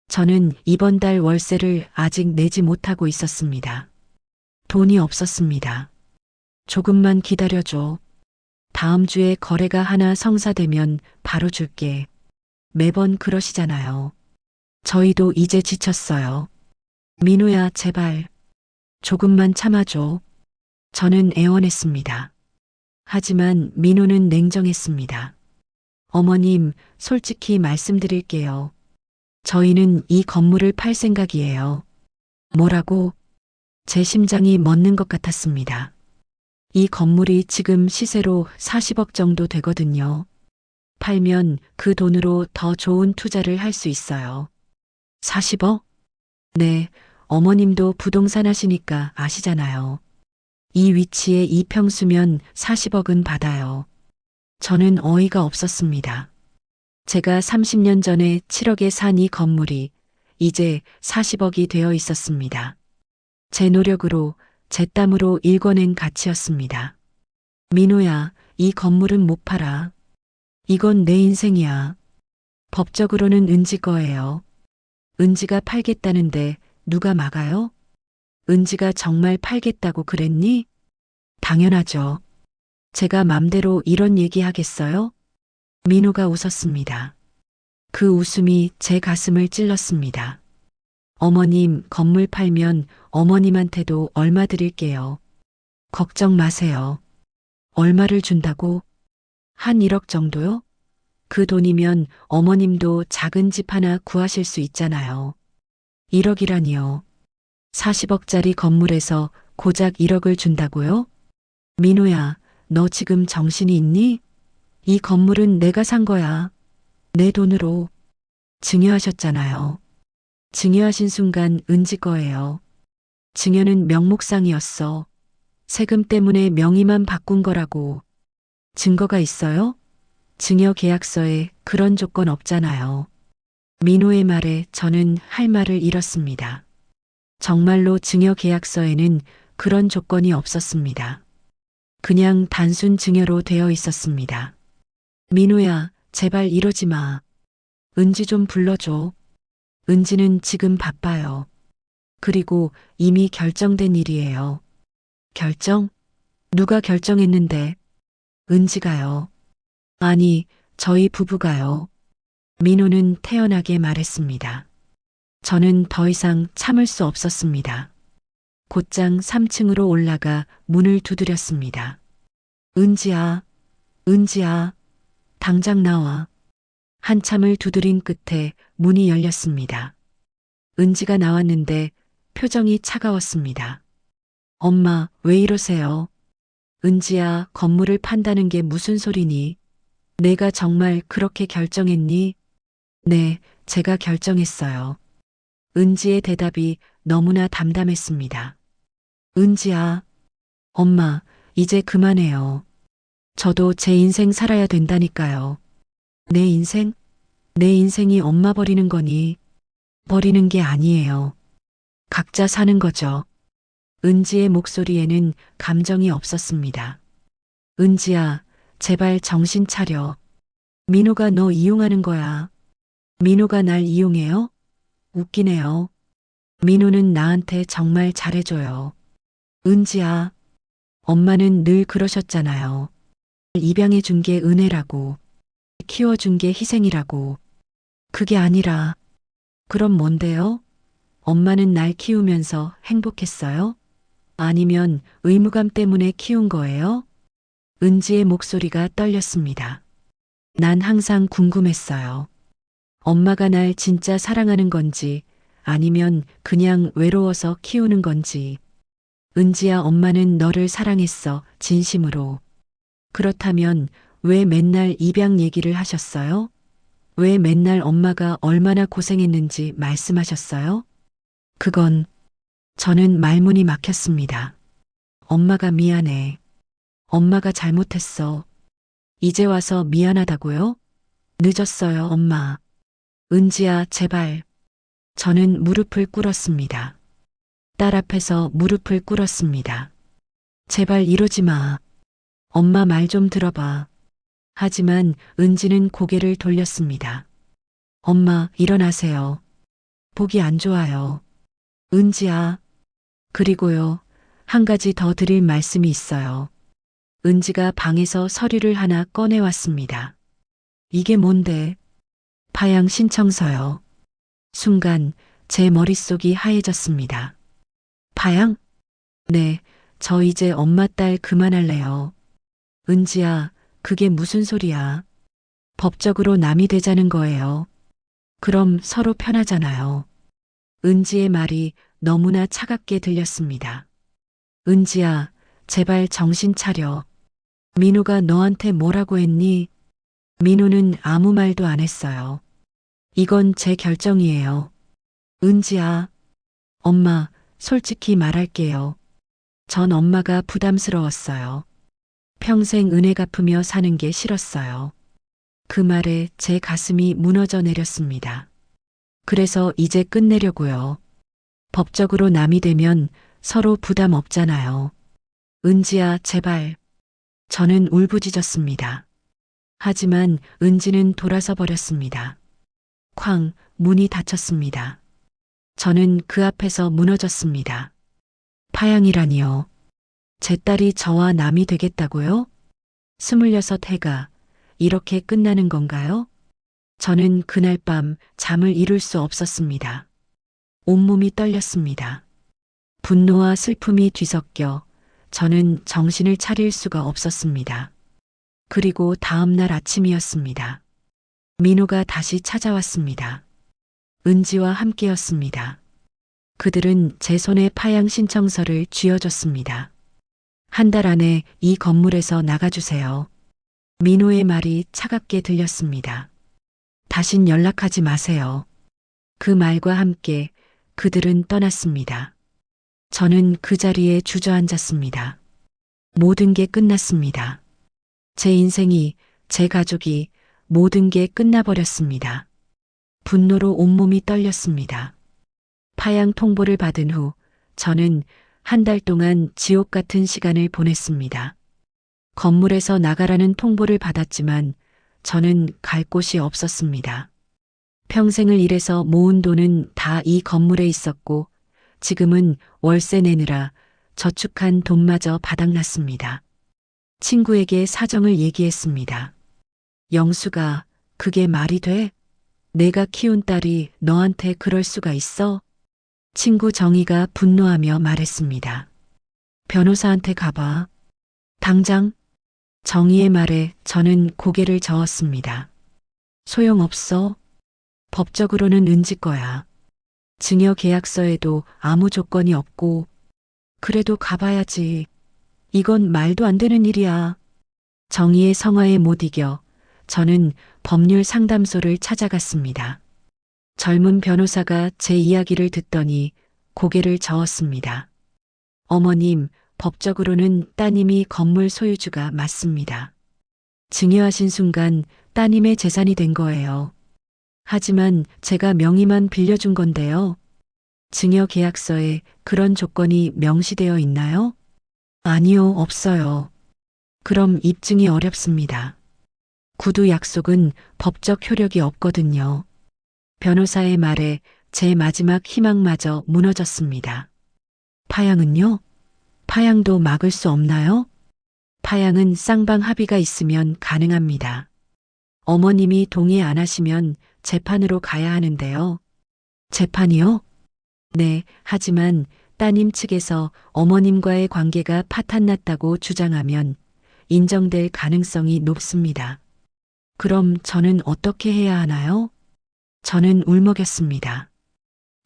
저는 이번 달 월세를 아직 내지 못하고 있었습니다. 돈이 없었습니다. 조금만 기다려줘. 다음 주에 거래가 하나 성사되면 바로 줄게. 매번 그러시잖아요. 저희도 이제 지쳤어요. 민호야, 제발. 조금만 참아줘. 저는 애원했습니다. 하지만 민호는 냉정했습니다. 어머님, 솔직히 말씀드릴게요. 저희는 이 건물을 팔 생각이에요. 뭐라고? 제 심장이 멎는 것 같았습니다. 이 건물이 지금 시세로 40억 정도 되거든요. 팔면 그 돈으로 더 좋은 투자를 할 수 있어요. 40억? 네, 어머님도 부동산 하시니까 아시잖아요. 이 위치에 이 평수면 40억은 받아요. 저는 어이가 없었습니다. 제가 30년 전에 7억에 산 이 건물이 이제 40억이 되어 있었습니다. 제 노력으로, 제 땀으로 일궈낸 가치였습니다. 민호야, 이 건물은 못 팔아. 이건 내 인생이야. 법적으로는 은지 거예요. 은지가 팔겠다는데 누가 막아요? 은지가 정말 팔겠다고 그랬니? 당연하죠. 제가 맘대로 이런 얘기 하겠어요? 민호가 웃었습니다. 그 웃음이 제 가슴을 찔렀습니다. 어머님, 건물 팔면 어머님한테도 얼마 드릴게요. 걱정 마세요. 얼마를 준다고? 한 1억 정도요? 그 돈이면 어머님도 작은 집 하나 구하실 수 있잖아요. 1억이라니요. 40억짜리 건물에서 고작 1억을 준다고요? 민호야, 너 지금 정신이 있니? 이 건물은 내가 산 거야. 내 돈으로. 증여하셨잖아요. 증여하신 순간 은지 거예요. 증여는 명목상이었어. 세금 때문에 명의만 바꾼 거라고. 증거가 있어요? 증여 계약서에 그런 조건 없잖아요. 민호의 말에 저는 할 말을 잃었습니다. 정말로 증여 계약서에는 그런 조건이 없었습니다. 그냥 단순 증여로 되어 있었습니다. 민호야, 제발 이러지 마. 은지 좀 불러줘. 은지는 지금 바빠요. 그리고 이미 결정된 일이에요. 결정? 누가 결정했는데? 은지가요. 아니, 저희 부부가요. 민호는 태연하게 말했습니다. 저는 더 이상 참을 수 없었습니다. 곧장 3층으로 올라가 문을 두드렸습니다. 은지야, 은지야, 당장 나와. 한참을 두드린 끝에 문이 열렸습니다. 은지가 나왔는데 표정이 차가웠습니다. 엄마, 왜 이러세요? 은지야, 건물을 판다는 게 무슨 소리니? 내가 정말 그렇게 결정했니? 네, 제가 결정했어요. 은지의 대답이 너무나 담담했습니다. 은지야, 엄마, 이제 그만해요. 저도 제 인생 살아야 된다니까요. 내 인생? 내 인생이 엄마 버리는 거니? 버리는 게 아니에요. 각자 사는 거죠. 은지의 목소리에는 감정이 없었습니다. 은지야, 제발 정신 차려. 민호가 너 이용하는 거야. 민호가 날 이용해요? 웃기네요. 민호는 나한테 정말 잘해줘요. 은지야, 엄마는 늘 그러셨잖아요. 입양해 준 게 은혜라고, 키워준 게 희생이라고. 그게 아니라, 그럼 뭔데요? 엄마는 날 키우면서 행복했어요? 아니면 의무감 때문에 키운 거예요? 은지의 목소리가 떨렸습니다. 난 항상 궁금했어요. 엄마가 날 진짜 사랑하는 건지 아니면 그냥 외로워서 키우는 건지. 은지야, 엄마는 너를 사랑했어, 진심으로. 그렇다면 왜 맨날 입양 얘기를 하셨어요? 왜 맨날 엄마가 얼마나 고생했는지 말씀하셨어요? 그건 저는 말문이 막혔습니다. 엄마가 미안해. 엄마가 잘못했어. 이제 와서 미안하다고요? 늦었어요, 엄마. 은지야, 제발. 저는 무릎을 꿇었습니다. 딸 앞에서 무릎을 꿇었습니다. 제발 이러지 마. 엄마 말 좀 들어봐. 하지만 은지는 고개를 돌렸습니다. 엄마, 일어나세요. 보기 안 좋아요. 은지야. 그리고요, 한 가지 더 드릴 말씀이 있어요. 은지가 방에서 서류를 하나 꺼내왔습니다. 이게 뭔데? 파양 신청서요. 순간 제 머릿속이 하얘졌습니다. 파양? 네, 저 이제 엄마 딸 그만할래요. 은지야, 그게 무슨 소리야? 법적으로 남이 되자는 거예요. 그럼 서로 편하잖아요. 은지의 말이 너무나 차갑게 들렸습니다. 은지야, 제발 정신 차려. 민호가 너한테 뭐라고 했니? 민호는 아무 말도 안 했어요. 이건 제 결정이에요. 은지야, 엄마, 솔직히 말할게요. 전 엄마가 부담스러웠어요. 평생 은혜 갚으며 사는 게 싫었어요. 그 말에 제 가슴이 무너져 내렸습니다. 그래서 이제 끝내려고요. 법적으로 남이 되면 서로 부담 없잖아요. 은지야, 제발. 저는 울부짖었습니다. 하지만 은지는 돌아서 버렸습니다. 쾅, 문이 닫혔습니다. 저는 그 앞에서 무너졌습니다. 파양이라니요. 제 딸이 저와 남이 되겠다고요? 26해가 이렇게 끝나는 건가요? 저는 그날 밤 잠을 이룰 수 없었습니다. 온몸이 떨렸습니다. 분노와 슬픔이 뒤섞여 저는 정신을 차릴 수가 없었습니다. 그리고 다음 날 아침이었습니다. 민호가 다시 찾아왔습니다. 은지와 함께였습니다. 그들은 제 손에 파양 신청서를 쥐어줬습니다. 한 달 안에 이 건물에서 나가주세요. 민호의 말이 차갑게 들렸습니다. 다신 연락하지 마세요. 그 말과 함께 그들은 떠났습니다. 저는 그 자리에 주저앉았습니다. 모든 게 끝났습니다. 제 인생이, 제 가족이, 모든 게 끝나버렸습니다. 분노로 온몸이 떨렸습니다. 파양 통보를 받은 후 저는 한 달 동안 지옥 같은 시간을 보냈습니다. 건물에서 나가라는 통보를 받았지만 저는 갈 곳이 없었습니다. 평생을 일해서 모은 돈은 다 이 건물에 있었고 지금은 월세 내느라 저축한 돈마저 바닥났습니다. 친구에게 사정을 얘기했습니다. 영수가 그게 말이 돼? 내가 키운 딸이 너한테 그럴 수가 있어? 친구 정희가 분노하며 말했습니다. 변호사한테 가봐. 당장. 정희의 말에 저는 고개를 저었습니다. 소용없어. 법적으로는 은지 거야. 증여 계약서에도 아무 조건이 없고, 그래도 가봐야지. 이건 말도 안 되는 일이야. 정의의 성화에 못 이겨 저는 법률 상담소를 찾아갔습니다. 젊은 변호사가 제 이야기를 듣더니 고개를 저었습니다. 어머님, 법적으로는 따님이 건물 소유주가 맞습니다. 증여하신 순간 따님의 재산이 된 거예요. 하지만 제가 명의만 빌려준 건데요. 증여 계약서에 그런 조건이 명시되어 있나요? 아니요, 없어요. 그럼 입증이 어렵습니다. 구두 약속은 법적 효력이 없거든요. 변호사의 말에 제 마지막 희망마저 무너졌습니다. 파양은요? 파양도 막을 수 없나요? 파양은 쌍방 합의가 있으면 가능합니다. 어머님이 동의 안 하시면 재판으로 가야 하는데요. 재판이요? 네, 하지만 따님 측에서 어머님과의 관계가 파탄났다고 주장하면 인정될 가능성이 높습니다. 그럼 저는 어떻게 해야 하나요? 저는 울먹였습니다.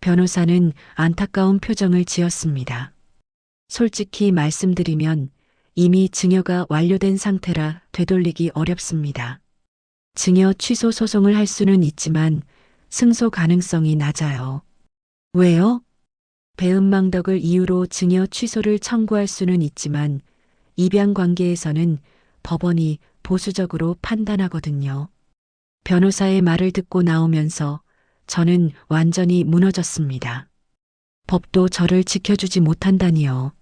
변호사는 안타까운 표정을 지었습니다. 솔직히 말씀드리면 이미 증여가 완료된 상태라 되돌리기 어렵습니다. 증여 취소 소송을 할 수는 있지만 승소 가능성이 낮아요. 왜요? 배은망덕을 이유로 증여 취소를 청구할 수는 있지만 입양 관계에서는 법원이 보수적으로 판단하거든요. 변호사의 말을 듣고 나오면서 저는 완전히 무너졌습니다. 법도 저를 지켜주지 못한다니요.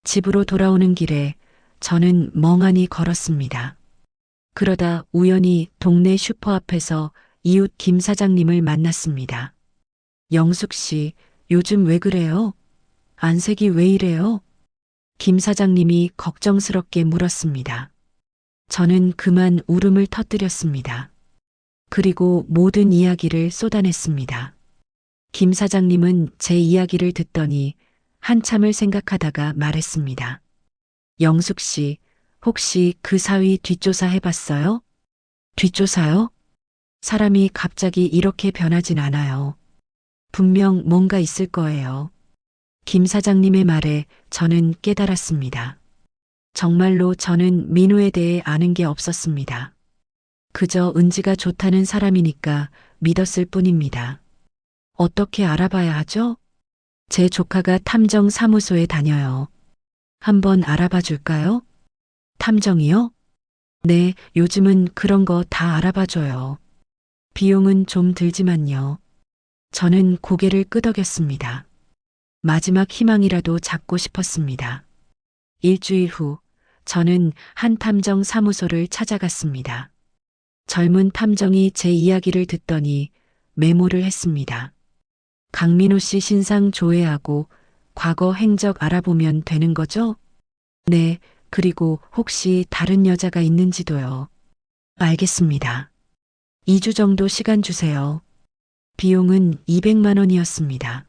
집으로 돌아오는 길에 저는 멍하니 걸었습니다. 그러다 우연히 동네 슈퍼 앞에서 이웃 김 사장님을 만났습니다. 영숙 씨, 요즘 왜 그래요? 안색이 왜 이래요? 김 사장님이 걱정스럽게 물었습니다. 저는 그만 울음을 터뜨렸습니다. 그리고 모든 이야기를 쏟아냈습니다. 김 사장님은 제 이야기를 듣더니 한참을 생각하다가 말했습니다. 영숙 씨, 혹시 그 사위 뒷조사 해봤어요? 뒷조사요? 사람이 갑자기 이렇게 변하진 않아요. 분명 뭔가 있을 거예요. 김 사장님의 말에 저는 깨달았습니다. 정말로 저는 민호에 대해 아는 게 없었습니다. 그저 은지가 좋다는 사람이니까 믿었을 뿐입니다. 어떻게 알아봐야 하죠? 제 조카가 탐정 사무소에 다녀요. 한번 알아봐 줄까요? 탐정이요? 네, 요즘은 그런 거 다 알아봐 줘요. 비용은 좀 들지만요. 저는 고개를 끄덕였습니다. 마지막 희망이라도 잡고 싶었습니다. 일주일 후, 저는 한 탐정 사무소를 찾아갔습니다. 젊은 탐정이 제 이야기를 듣더니 메모를 했습니다. 강민호 씨 신상 조회하고 과거 행적 알아보면 되는 거죠? 네, 그리고 혹시 다른 여자가 있는지도요. 알겠습니다. 2주 정도 시간 주세요. 비용은 200만 원이었습니다.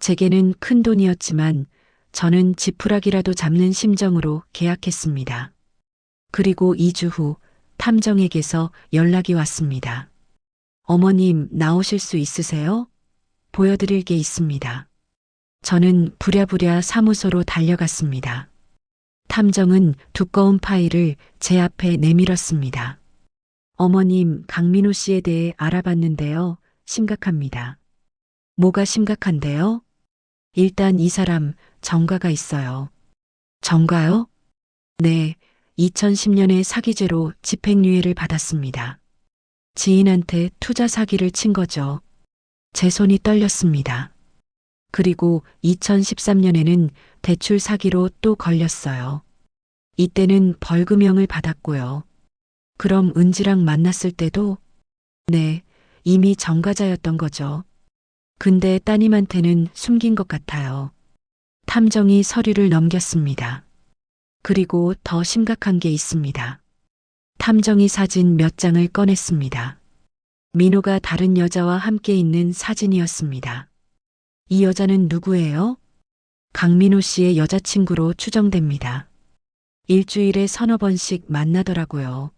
제게는 큰 돈이었지만 저는 지푸라기라도 잡는 심정으로 계약했습니다. 그리고 2주 후 탐정에게서 연락이 왔습니다. 어머님, 나오실 수 있으세요? 보여드릴 게 있습니다. 저는 부랴부랴 사무소로 달려갔습니다. 탐정은 두꺼운 파일을 제 앞에 내밀었습니다. 어머님, 강민호 씨에 대해 알아봤는데요. 심각합니다. 뭐가 심각한데요? 일단 이 사람 정가가 있어요. 정가요? 네, 2010년에 사기죄로 집행유예를 받았습니다. 지인한테 투자 사기를 친 거죠. 제 손이 떨렸습니다. 그리고 2013년에는 대출 사기로 또 걸렸어요. 이때는 벌금형을 받았고요. 그럼 은지랑 만났을 때도? 네, 이미 정가자였던 거죠. 근데 따님한테는 숨긴 것 같아요. 탐정이 서류를 넘겼습니다. 그리고 더 심각한 게 있습니다. 탐정이 사진 몇 장을 꺼냈습니다. 민호가 다른 여자와 함께 있는 사진이었습니다. 이 여자는 누구예요? 강민호 씨의 여자친구로 추정됩니다. 일주일에 서너 번씩 만나더라고요.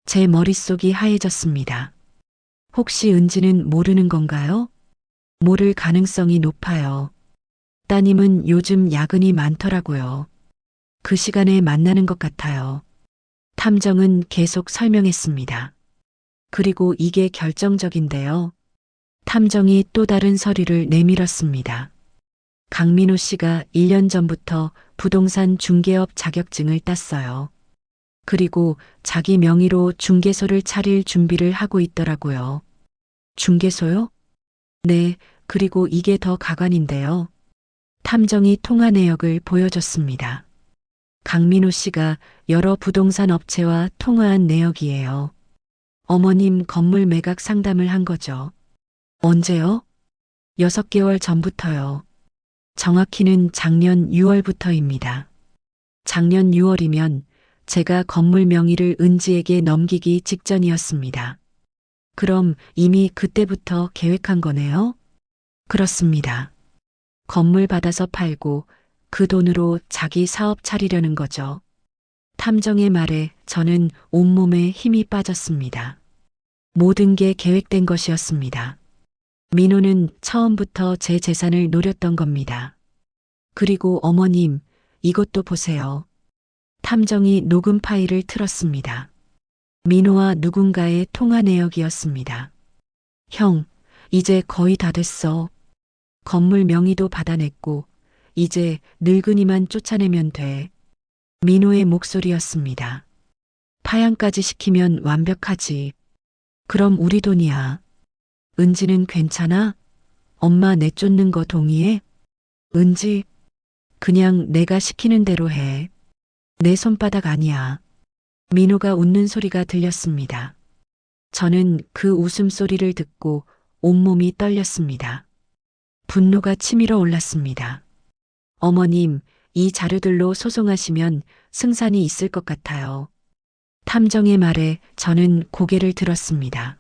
제 머릿속이 하얘졌습니다. 혹시 은지는 모르는 건가요? 모를 가능성이 높아요. 따님은 요즘 야근이 많더라고요. 그 시간에 만나는 것 같아요. 탐정은 계속 설명했습니다. 그리고 이게 결정적인데요. 탐정이 또 다른 서류를 내밀었습니다. 강민호 씨가 1년 전부터 부동산 중개업 자격증을 땄어요. 그리고 자기 명의로 중개소를 차릴 준비를 하고 있더라고요. 중개소요? 네, 그리고 이게 더 가관인데요. 탐정이 통화 내역을 보여줬습니다. 강민호 씨가 여러 부동산 업체와 통화한 내역이에요. 어머님 건물 매각 상담을 한 거죠. 언제요? 6개월 전부터요. 정확히는 작년 6월부터입니다. 작년 6월이면 제가 건물 명의를 은지에게 넘기기 직전이었습니다. 그럼 이미 그때부터 계획한 거네요? 그렇습니다. 건물 받아서 팔고 그 돈으로 자기 사업 차리려는 거죠. 탐정의 말에 저는 온몸에 힘이 빠졌습니다. 모든 게 계획된 것이었습니다. 민호는 처음부터 제 재산을 노렸던 겁니다. 그리고 어머님, 이것도 보세요. 탐정이 녹음 파일을 틀었습니다. 민호와 누군가의 통화 내역이었습니다. 형, 이제 거의 다 됐어. 건물 명의도 받아냈고, 이제 늙은이만 쫓아내면 돼. 민호의 목소리였습니다. 파양까지 시키면 완벽하지. 그럼 우리 돈이야. 은지는 괜찮아? 엄마 내쫓는 거 동의해? 은지, 그냥 내가 시키는 대로 해. 내 손바닥 아니야. 민호가 웃는 소리가 들렸습니다. 저는 그 웃음소리를 듣고 온몸이 떨렸습니다. 분노가 치밀어 올랐습니다. 어머님, 이 자료들로 소송하시면 승산이 있을 것 같아요. 탐정의 말에 저는 고개를 들었습니다.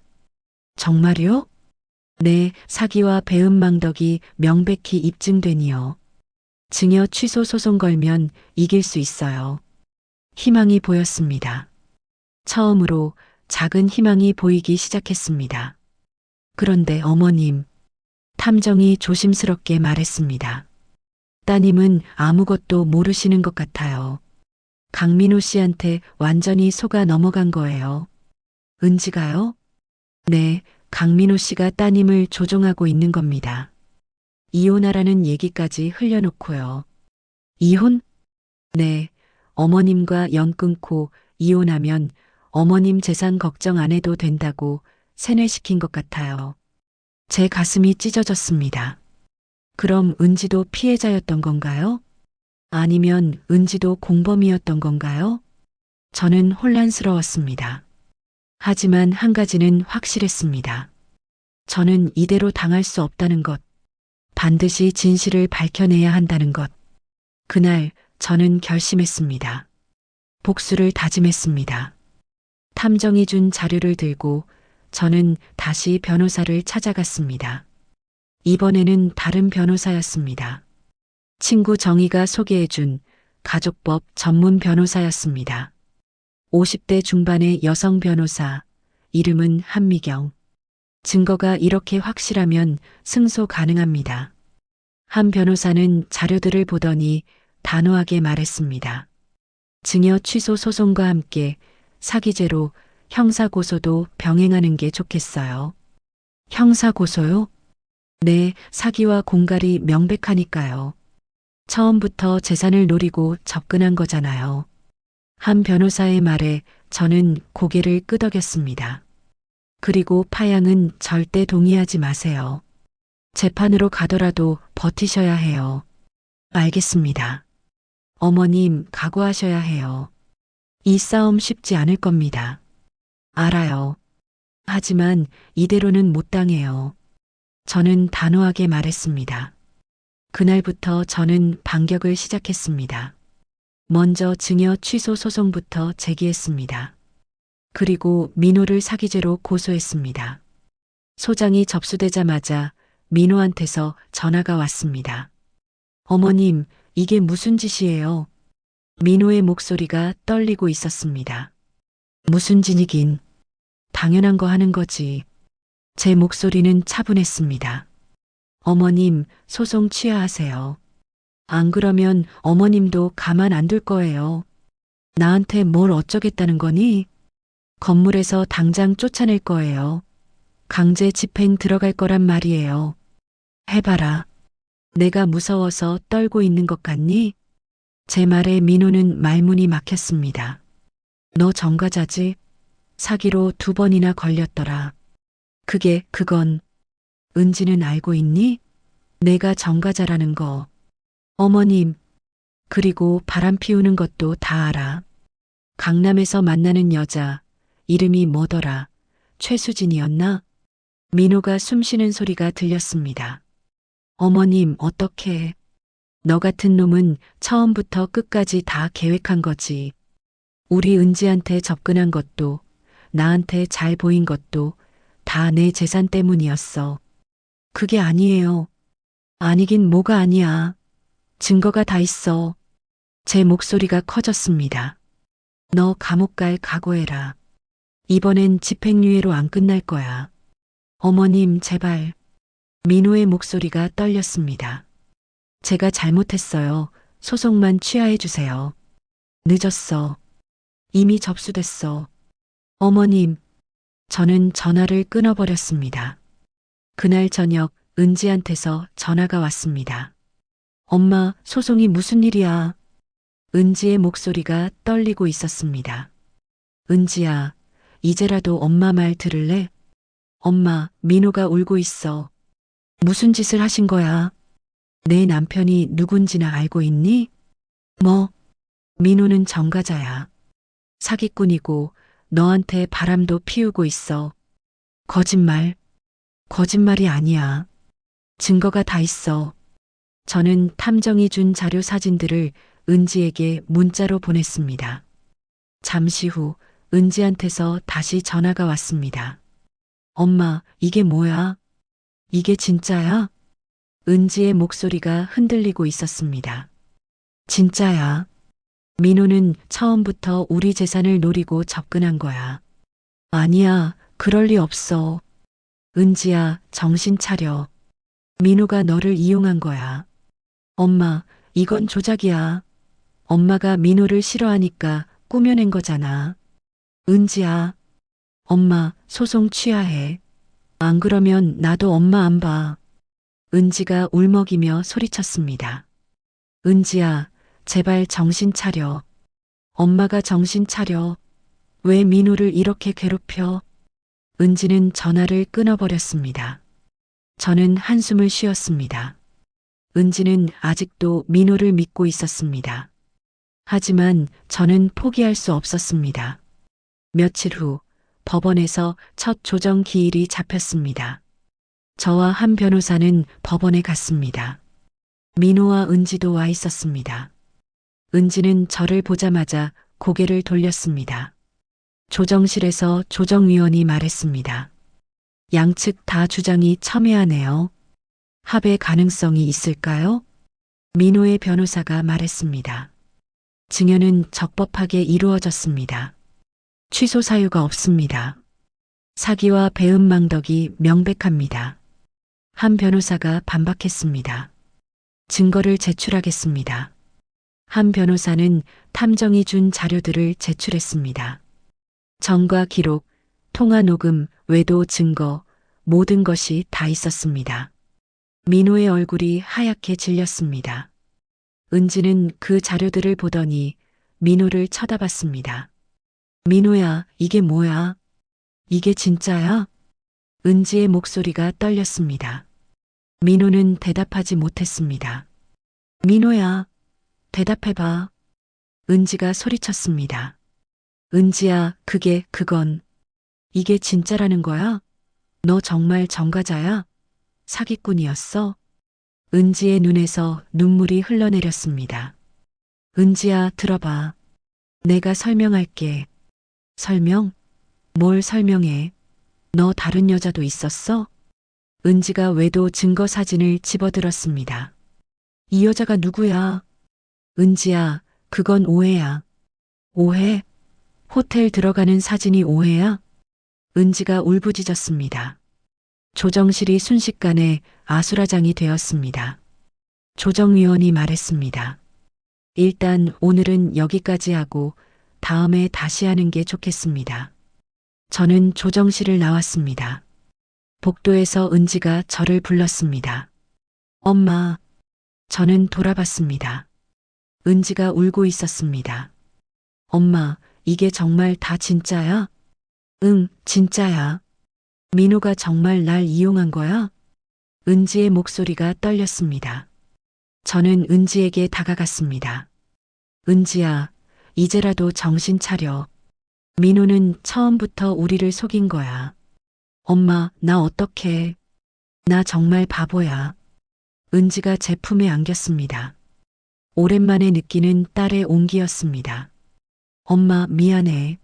정말요? 네, 사기와 배은망덕이 명백히 입증되니요. 증여 취소 소송 걸면 이길 수 있어요. 희망이 보였습니다. 처음으로 작은 희망이 보이기 시작했습니다. 그런데 어머님, 탐정이 조심스럽게 말했습니다. 따님은 아무것도 모르시는 것 같아요. 강민호 씨한테 완전히 속아 넘어간 거예요. 은지가요? 네, 강민호 씨가 따님을 조종하고 있는 겁니다. 이혼하라는 얘기까지 흘려놓고요. 이혼? 네, 어머님과 연 끊고 이혼하면 어머님 재산 걱정 안 해도 된다고 세뇌시킨 것 같아요. 제 가슴이 찢어졌습니다. 그럼 은지도 피해자였던 건가요? 아니면 은지도 공범이었던 건가요? 저는 혼란스러웠습니다. 하지만 한 가지는 확실했습니다. 저는 이대로 당할 수 없다는 것, 반드시 진실을 밝혀내야 한다는 것. 그날 저는 결심했습니다. 복수를 다짐했습니다. 탐정이 준 자료를 들고 저는 다시 변호사를 찾아갔습니다. 이번에는 다른 변호사였습니다. 친구 정희가 소개해준 가족법 전문 변호사였습니다. 50대 중반의 여성 변호사, 이름은 한미경. 증거가 이렇게 확실하면 승소 가능합니다. 한 변호사는 자료들을 보더니 단호하게 말했습니다. 증여 취소 소송과 함께 사기죄로 형사고소도 병행하는 게 좋겠어요. 형사고소요? 네, 사기와 공갈이 명백하니까요. 처음부터 재산을 노리고 접근한 거잖아요. 한 변호사의 말에 저는 고개를 끄덕였습니다. 그리고 파양은 절대 동의하지 마세요. 재판으로 가더라도 버티셔야 해요. 알겠습니다. 어머님, 각오하셔야 해요. 이 싸움 쉽지 않을 겁니다. 알아요. 하지만 이대로는 못 당해요. 저는 단호하게 말했습니다. 그날부터 저는 반격을 시작했습니다. 먼저 증여 취소 소송부터 제기했습니다. 그리고 민호를 사기죄로 고소했습니다. 소장이 접수되자마자 민호한테서 전화가 왔습니다. 어머님, 이게 무슨 짓이에요? 민호의 목소리가 떨리고 있었습니다. 무슨 짓이긴. 당연한 거 하는 거지. 제 목소리는 차분했습니다. 어머님, 소송 취하하세요. 안 그러면 어머님도 가만 안 둘 거예요. 나한테 뭘 어쩌겠다는 거니? 건물에서 당장 쫓아낼 거예요. 강제 집행 들어갈 거란 말이에요. 해봐라. 내가 무서워서 떨고 있는 것 같니? 제 말에 민호는 말문이 막혔습니다. 너 전과자지? 사기로 2번이나 걸렸더라. 그건 은지는 알고 있니? 내가 전과자라는 거. 어머님, 그리고 바람 피우는 것도 다 알아. 강남에서 만나는 여자, 이름이 뭐더라? 최수진이었나? 민호가 숨쉬는 소리가 들렸습니다. 어머님, 어떡해. 너 같은 놈은 처음부터 끝까지 다 계획한 거지. 우리 은지한테 접근한 것도, 나한테 잘 보인 것도 다 내 재산 때문이었어. 그게 아니에요. 아니긴 뭐가 아니야. 증거가 다 있어. 제 목소리가 커졌습니다. 너 감옥 갈 각오해라. 이번엔 집행유예로 안 끝날 거야. 어머님, 제발. 민호의 목소리가 떨렸습니다. 제가 잘못했어요. 소송만 취하해 주세요. 늦었어. 이미 접수됐어. 어머님, 저는 전화를 끊어버렸습니다. 그날 저녁 은지한테서 전화가 왔습니다. 엄마, 소송이 무슨 일이야? 은지의 목소리가 떨리고 있었습니다. 은지야, 이제라도 엄마 말 들을래? 엄마, 민호가 울고 있어. 무슨 짓을 하신 거야? 내 남편이 누군지나 알고 있니? 뭐? 민호는 전과자야. 사기꾼이고 너한테 바람도 피우고 있어. 거짓말. 거짓말이 아니야. 증거가 다 있어. 저는 탐정이 준 자료 사진들을 은지에게 문자로 보냈습니다. 잠시 후 은지한테서 다시 전화가 왔습니다. 엄마, 이게 뭐야? 이게 진짜야? 은지의 목소리가 흔들리고 있었습니다. 진짜야. 민호는 처음부터 우리 재산을 노리고 접근한 거야. 아니야, 그럴 리 없어. 은지야, 정신 차려. 민호가 너를 이용한 거야. 엄마, 이건 조작이야. 엄마가 민호를 싫어하니까 꾸며낸 거잖아. 은지야, 엄마, 소송 취하해. 안 그러면 나도 엄마 안 봐. 은지가 울먹이며 소리쳤습니다. 은지야, 제발 정신 차려. 엄마가 정신 차려. 왜 민호를 이렇게 괴롭혀? 은지는 전화를 끊어버렸습니다. 저는 한숨을 쉬었습니다. 은지는 아직도 민호를 믿고 있었습니다. 하지만 저는 포기할 수 없었습니다. 며칠 후 법원에서 첫 조정 기일이 잡혔습니다. 저와 한 변호사는 법원에 갔습니다. 민호와 은지도 와 있었습니다. 은지는 저를 보자마자 고개를 돌렸습니다. 조정실에서 조정위원이 말했습니다. 양측 다 주장이 첨예하네요. 합의 가능성이 있을까요? 민호의 변호사가 말했습니다. 증여는 적법하게 이루어졌습니다. 취소 사유가 없습니다. 사기와 배은망덕이 명백합니다. 한 변호사가 반박했습니다. 증거를 제출하겠습니다. 한 변호사는 탐정이 준 자료들을 제출했습니다. 전과 기록, 통화 녹음, 외도 증거, 모든 것이 다 있었습니다. 민호의 얼굴이 하얗게 질렸습니다. 은지는 그 자료들을 보더니 민호를 쳐다봤습니다. 민호야, 이게 뭐야? 이게 진짜야? 은지의 목소리가 떨렸습니다. 민호는 대답하지 못했습니다. 민호야, 대답해봐. 은지가 소리쳤습니다. 은지야, 그건. 이게 진짜라는 거야? 너 정말 전과자야? 사기꾼이었어? 은지의 눈에서 눈물이 흘러내렸습니다. 은지야, 들어봐. 내가 설명할게. 설명? 뭘 설명해? 너 다른 여자도 있었어? 은지가 외도 증거 사진을 집어들었습니다. 이 여자가 누구야? 은지야, 그건 오해야. 오해? 호텔 들어가는 사진이 오해야? 은지가 울부짖었습니다. 조정실이 순식간에 아수라장이 되었습니다. 조정위원이 말했습니다. 일단 오늘은 여기까지 하고 다음에 다시 하는 게 좋겠습니다. 저는 조정실을 나왔습니다. 복도에서 은지가 저를 불렀습니다. 엄마. 저는 돌아봤습니다. 은지가 울고 있었습니다. 엄마, 이게 정말 다 진짜야? 응, 진짜야. 민호가 정말 날 이용한 거야? 은지의 목소리가 떨렸습니다. 저는 은지에게 다가갔습니다. 은지야, 이제라도 정신 차려. 민호는 처음부터 우리를 속인 거야. 엄마, 나 어떡해. 나 정말 바보야. 은지가 제 품에 안겼습니다. 오랜만에 느끼는 딸의 온기였습니다. 엄마, 미안해.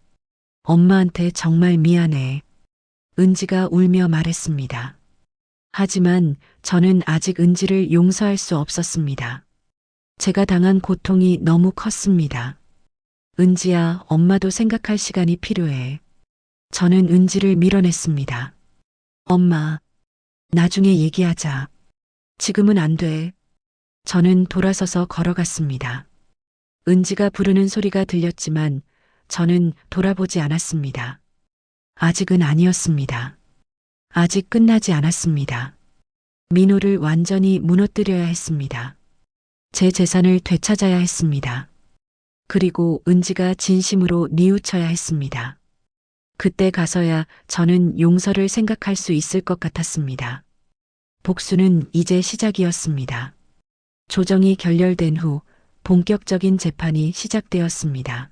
엄마한테 정말 미안해. 은지가 울며 말했습니다. 하지만 저는 아직 은지를 용서할 수 없었습니다. 제가 당한 고통이 너무 컸습니다. 은지야, 엄마도 생각할 시간이 필요해. 저는 은지를 밀어냈습니다. 엄마, 나중에 얘기하자. 지금은 안 돼. 저는 돌아서서 걸어갔습니다. 은지가 부르는 소리가 들렸지만 저는 돌아보지 않았습니다. 아직은 아니었습니다. 아직 끝나지 않았습니다. 민호를 완전히 무너뜨려야 했습니다. 제 재산을 되찾아야 했습니다. 그리고 은지가 진심으로 뉘우쳐야 했습니다. 그때 가서야 저는 용서를 생각할 수 있을 것 같았습니다. 복수는 이제 시작이었습니다. 조정이 결렬된 후 본격적인 재판이 시작되었습니다.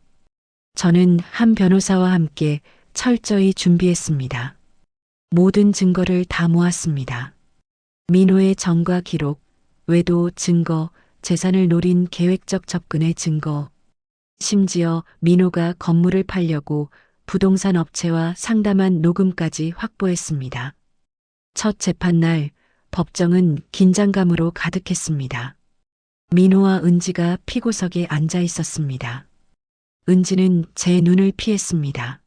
저는 한 변호사와 함께 철저히 준비했습니다. 모든 증거를 다 모았습니다. 민호의 전과 기록, 외도 증거, 재산을 노린 계획적 접근의 증거, 심지어 민호가 건물을 팔려고 부동산 업체와 상담한 녹음까지 확보했습니다. 첫 재판날 법정은 긴장감으로 가득했습니다. 민호와 은지가 피고석에 앉아 있었습니다. 은지는 제 눈을 피했습니다.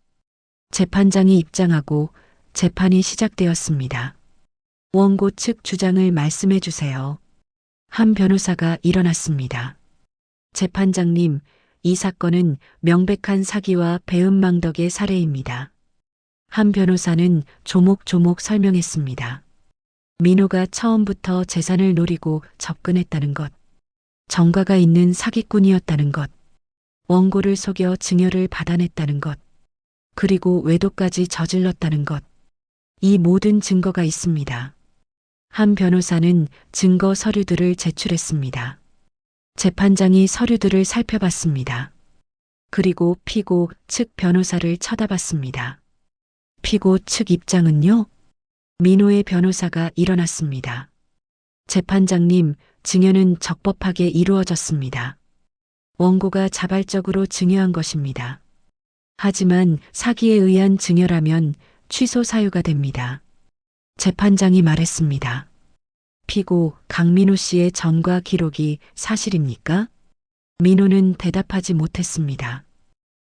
재판장이 입장하고 재판이 시작되었습니다. 원고 측 주장을 말씀해 주세요. 한 변호사가 일어났습니다. 재판장님, 이 사건은 명백한 사기와 배은망덕의 사례입니다. 한 변호사는 조목조목 설명했습니다. 민호가 처음부터 재산을 노리고 접근했다는 것, 정과가 있는 사기꾼이었다는 것, 원고를 속여 증여를 받아냈다는 것, 그리고 외도까지 저질렀다는 것, 이 모든 증거가 있습니다. 한 변호사는 증거 서류들을 제출했습니다. 재판장이 서류들을 살펴봤습니다. 그리고 피고 측 변호사를 쳐다봤습니다. 피고 측 입장은요? 민호의 변호사가 일어났습니다. 재판장님, 증여는 적법하게 이루어졌습니다. 원고가 자발적으로 증여한 것입니다. 하지만 사기에 의한 증여라면 취소 사유가 됩니다. 재판장이 말했습니다. 피고 강민호 씨의 전과 기록이 사실입니까? 민호는 대답하지 못했습니다.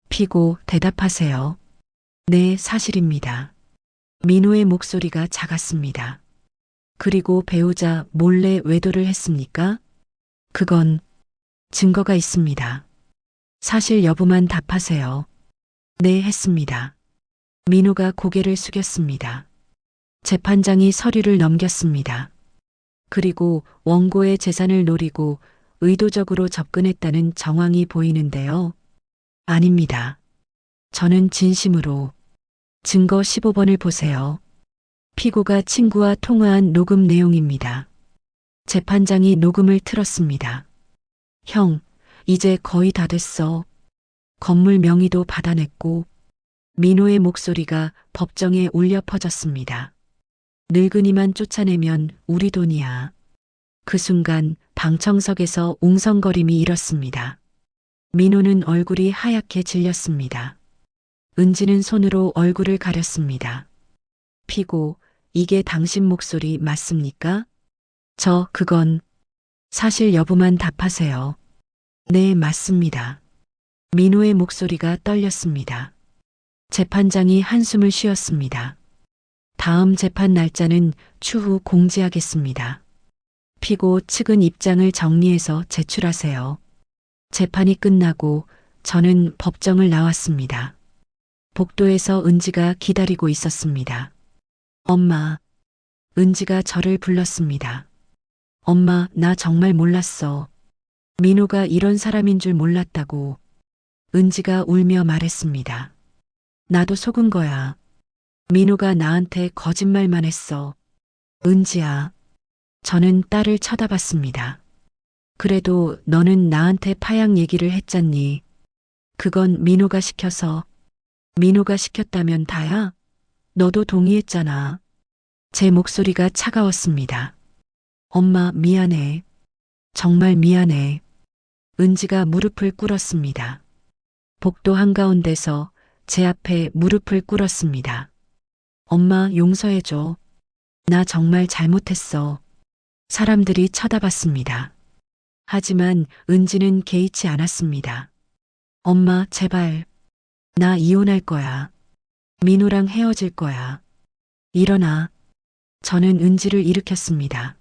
피고 대답하세요. 네, 사실입니다. 민호의 목소리가 작았습니다. 그리고 배우자 몰래 외도를 했습니까? 그건 증거가 있습니다. 사실 여부만 답하세요. 네, 했습니다. 민호가 고개를 숙였습니다. 재판장이 서류를 넘겼습니다. 그리고 원고의 재산을 노리고 의도적으로 접근했다는 정황이 보이는데요. 아닙니다. 저는 진심으로 증거 15번을 보세요. 피고가 친구와 통화한 녹음 내용입니다. 재판장이 녹음을 틀었습니다. 형, 이제 거의 다 됐어. 건물 명의도 받아냈고. 민호의 목소리가 법정에 울려 퍼졌습니다. 늙은이만 쫓아내면 우리 돈이야. 그 순간 방청석에서 웅성거림이 일었습니다. 민호는 얼굴이 하얗게 질렸습니다. 은지는 손으로 얼굴을 가렸습니다. 피고, 이게 당신 목소리 맞습니까? 그건 사실 여부만 답하세요. 네, 맞습니다. 민호의 목소리가 떨렸습니다. 재판장이 한숨을 쉬었습니다. 다음 재판 날짜는 추후 공지하겠습니다. 피고 측은 입장을 정리해서 제출하세요. 재판이 끝나고 저는 법정을 나왔습니다. 복도에서 은지가 기다리고 있었습니다. 엄마, 은지가 저를 불렀습니다. 엄마, 나 정말 몰랐어. 민호가 이런 사람인 줄 몰랐다고. 은지가 울며 말했습니다. 나도 속은 거야. 민호가 나한테 거짓말만 했어. 은지야. 저는 딸을 쳐다봤습니다. 그래도 너는 나한테 파양 얘기를 했잖니. 그건 민호가 시켜서. 민호가 시켰다면 다야? 너도 동의했잖아. 제 목소리가 차가웠습니다. 엄마, 미안해. 정말 미안해. 은지가 무릎을 꿇었습니다. 복도 한가운데서 제 앞에 무릎을 꿇었습니다. 엄마, 용서해줘. 나 정말 잘못했어. 사람들이 쳐다봤습니다. 하지만 은지는 개의치 않았습니다. 엄마, 제발. 나 이혼할 거야. 민호랑 헤어질 거야. 일어나. 저는 은지를 일으켰습니다.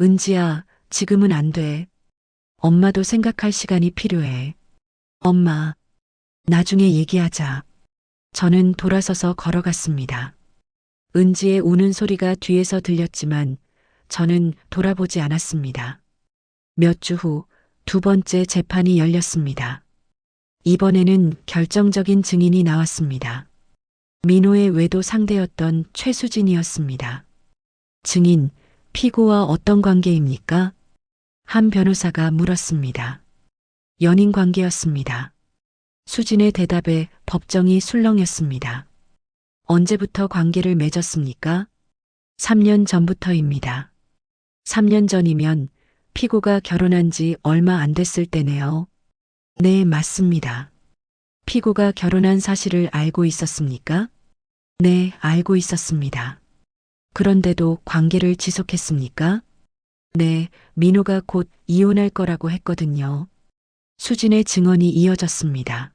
은지야, 지금은 안 돼. 엄마도 생각할 시간이 필요해. 엄마, 나중에 얘기하자. 저는 돌아서서 걸어갔습니다. 은지의 우는 소리가 뒤에서 들렸지만 저는 돌아보지 않았습니다. 몇 주 후 두 번째 재판이 열렸습니다. 이번에는 결정적인 증인이 나왔습니다. 민호의 외도 상대였던 최수진이었습니다. 증인, 피고와 어떤 관계입니까? 한 변호사가 물었습니다. 연인 관계였습니다. 수진의 대답에 법정이 술렁였습니다. 언제부터 관계를 맺었습니까? 3년 전부터입니다. 3년 전이면 피고가 결혼한 지 얼마 안 됐을 때네요. 네, 맞습니다. 피고가 결혼한 사실을 알고 있었습니까? 네, 알고 있었습니다. 그런데도 관계를 지속했습니까? 네, 민호가 곧 이혼할 거라고 했거든요. 수진의 증언이 이어졌습니다.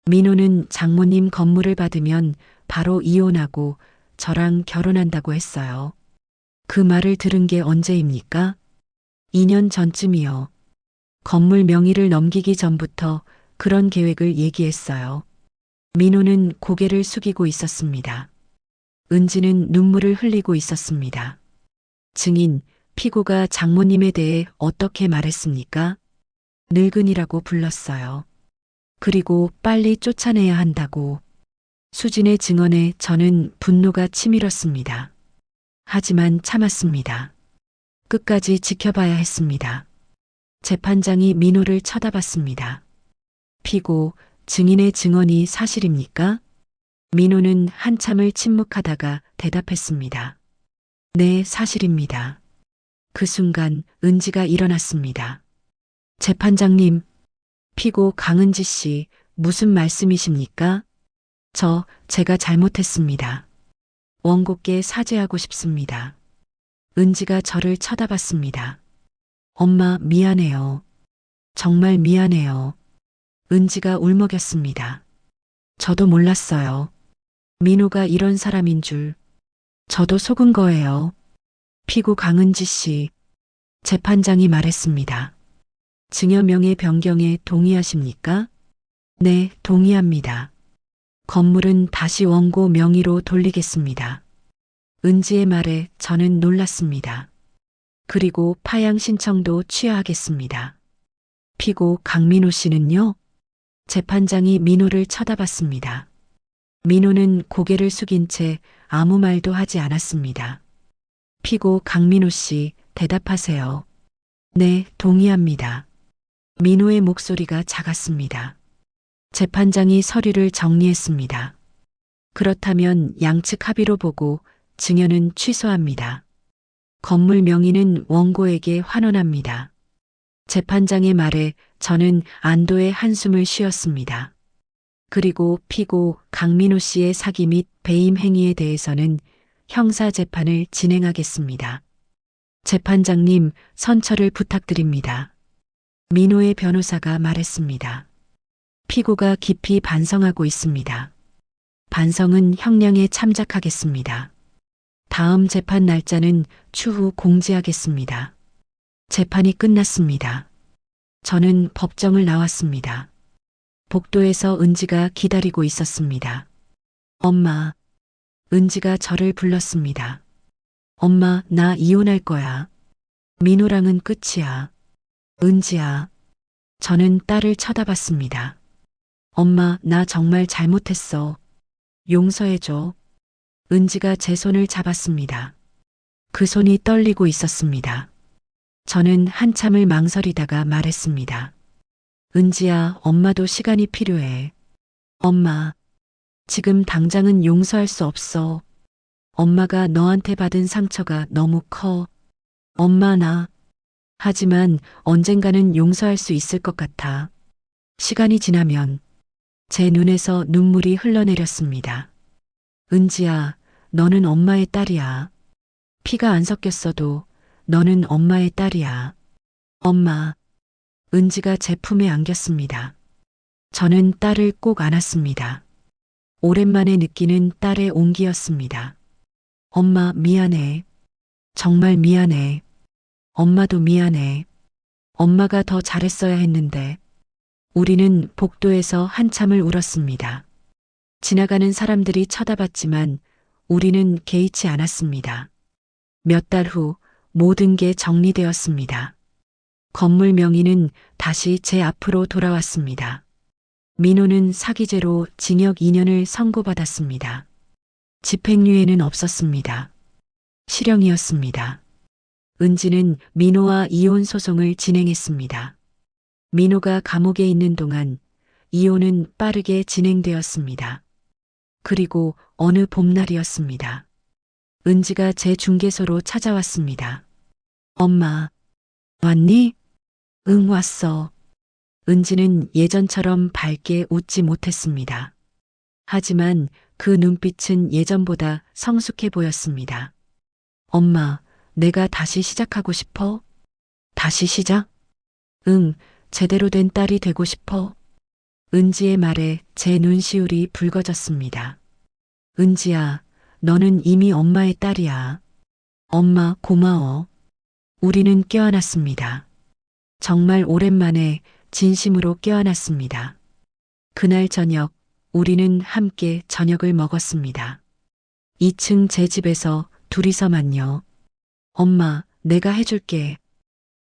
민호는 장모님 건물을 받으면 바로 이혼하고 저랑 결혼한다고 했어요. 그 말을 들은 게 언제입니까? 2년 전쯤이요. 건물 명의를 넘기기 전부터 그런 계획을 얘기했어요. 민호는 고개를 숙이고 있었습니다. 은지는 눈물을 흘리고 있었습니다. 증인, 피고가 장모님에 대해 어떻게 말했습니까? 늙은이라고 불렀어요. 그리고 빨리 쫓아내야 한다고. 수진의 증언에 저는 분노가 치밀었습니다. 하지만 참았습니다. 끝까지 지켜봐야 했습니다. 재판장이 민호를 쳐다봤습니다. 피고, 증인의 증언이 사실입니까? 민호는 한참을 침묵하다가 대답했습니다. 네, 사실입니다. 그 순간 은지가 일어났습니다. 재판장님, 피고 강은지 씨, 무슨 말씀이십니까? 제가 잘못했습니다. 원고께 사죄하고 싶습니다. 은지가 저를 쳐다봤습니다. 엄마, 미안해요. 정말 미안해요. 은지가 울먹였습니다. 저도 몰랐어요. 민호가 이런 사람인 줄. 저도 속은 거예요. 피고 강은지 씨. 재판장이 말했습니다. 증여명의 변경에 동의하십니까? 네, 동의합니다. 건물은 다시 원고 명의로 돌리겠습니다. 은지의 말에 저는 놀랐습니다. 그리고 파양 신청도 취하하겠습니다. 피고 강민호 씨는요? 재판장이 민호를 쳐다봤습니다. 민호는 고개를 숙인 채 아무 말도 하지 않았습니다. 피고 강민호 씨, 대답하세요. 네, 동의합니다. 민호의 목소리가 작았습니다. 재판장이 서류를 정리했습니다. 그렇다면 양측 합의로 보고 증여는 취소합니다. 건물 명의는 원고에게 환원합니다. 재판장의 말에 저는 안도의 한숨을 쉬었습니다. 그리고 피고 강민호 씨의 사기 및 배임 행위에 대해서는 형사 재판을 진행하겠습니다. 재판장님, 선처를 부탁드립니다. 민호의 변호사가 말했습니다. 피고가 깊이 반성하고 있습니다. 반성은 형량에 참작하겠습니다. 다음 재판 날짜는 추후 공지하겠습니다. 재판이 끝났습니다. 저는 법정을 나왔습니다. 복도에서 은지가 기다리고 있었습니다. 엄마. 은지가 저를 불렀습니다. 엄마, 나 이혼할 거야. 민호랑은 끝이야. 은지야. 저는 딸을 쳐다봤습니다. 엄마, 나 정말 잘못했어. 용서해줘. 은지가 제 손을 잡았습니다. 그 손이 떨리고 있었습니다. 저는 한참을 망설이다가 말했습니다. 은지야, 엄마도 시간이 필요해. 엄마, 지금 당장은 용서할 수 없어. 엄마가 너한테 받은 상처가 너무 커. 엄마, 나. 하지만 언젠가는 용서할 수 있을 것 같아. 시간이 지나면 제 눈에서 눈물이 흘러내렸습니다. 은지야, 너는 엄마의 딸이야. 피가 안 섞였어도 너는 엄마의 딸이야. 엄마. 은지가 제 품에 안겼습니다. 저는 딸을 꼭 안았습니다. 오랜만에 느끼는 딸의 온기였습니다. 엄마, 미안해. 정말 미안해. 엄마도 미안해. 엄마가 더 잘했어야 했는데. 우리는 복도에서 한참을 울었습니다. 지나가는 사람들이 쳐다봤지만 우리는 개의치 않았습니다. 몇 달 후 모든 게 정리되었습니다. 건물 명의는 다시 제 앞으로 돌아왔습니다. 민호는 사기죄로 징역 2년을 선고받았습니다. 집행유예는 없었습니다. 실형이었습니다. 은지는 민호와 이혼 소송을 진행했습니다. 민호가 감옥에 있는 동안 이혼은 빠르게 진행되었습니다. 그리고 어느 봄날이었습니다. 은지가 제 중개소로 찾아왔습니다. 엄마, 왔니? 응, 왔어. 은지는 예전처럼 밝게 웃지 못했습니다. 하지만 그 눈빛은 예전보다 성숙해 보였습니다. 엄마, 내가 다시 시작하고 싶어? 다시 시작? 응, 제대로 된 딸이 되고 싶어. 은지의 말에 제 눈시울이 붉어졌습니다. 은지야, 너는 이미 엄마의 딸이야. 엄마, 고마워. 우리는 껴안았습니다. 정말 오랜만에 진심으로 껴안았습니다. 그날 저녁, 우리는 함께 저녁을 먹었습니다. 2층 제 집에서 둘이서만요. 엄마, 내가 해줄게.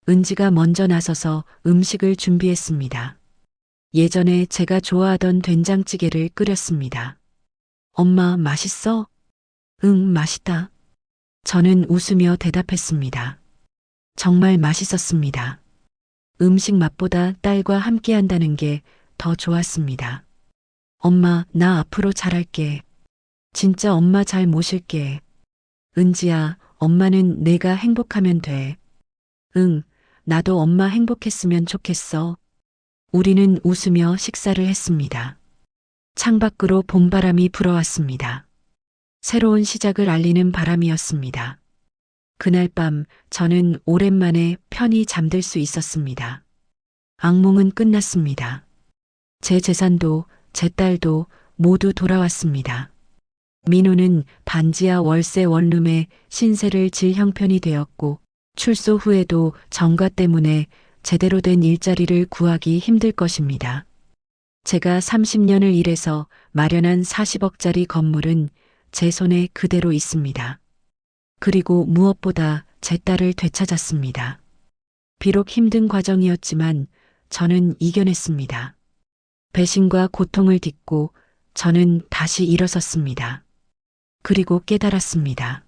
은지가 먼저 나서서 음식을 준비했습니다. 예전에 제가 좋아하던 된장찌개를 끓였습니다. 엄마, 맛있어? 응, 맛있다. 저는 웃으며 대답했습니다. 정말 맛있었습니다. 음식 맛보다 딸과 함께 한다는 게 더 좋았습니다. 엄마, 나 앞으로 잘할게. 진짜 엄마 잘 모실게. 은지야, 엄마는 내가 행복하면 돼. 응, 나도 엄마 행복했으면 좋겠어. 우리는 웃으며 식사를 했습니다. 창밖으로 봄바람이 불어왔습니다. 새로운 시작을 알리는 바람이었습니다. 그날 밤 저는 오랜만에 편히 잠들 수 있었습니다. 악몽은 끝났습니다. 제 재산도 제 딸도 모두 돌아왔습니다. 민호는 반지하 월세 원룸에 신세를 질 형편이 되었고 출소 후에도 정가 때문에 제대로 된 일자리를 구하기 힘들 것입니다. 제가 30년을 일해서 마련한 40억짜리 건물은 제 손에 그대로 있습니다. 그리고 무엇보다 제 딸을 되찾았습니다. 비록 힘든 과정이었지만 저는 이겨냈습니다. 배신과 고통을 딛고 저는 다시 일어섰습니다. 그리고 깨달았습니다.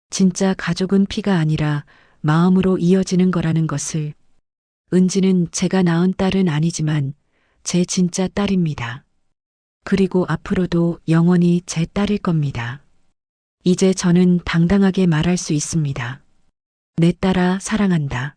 진짜 가족은 피가 아니라 마음으로 이어지는 거라는 것을. 은지는 제가 낳은 딸은 아니지만 제 진짜 딸입니다. 그리고 앞으로도 영원히 제 딸일 겁니다. 이제 저는 당당하게 말할 수 있습니다. 내 딸아, 사랑한다.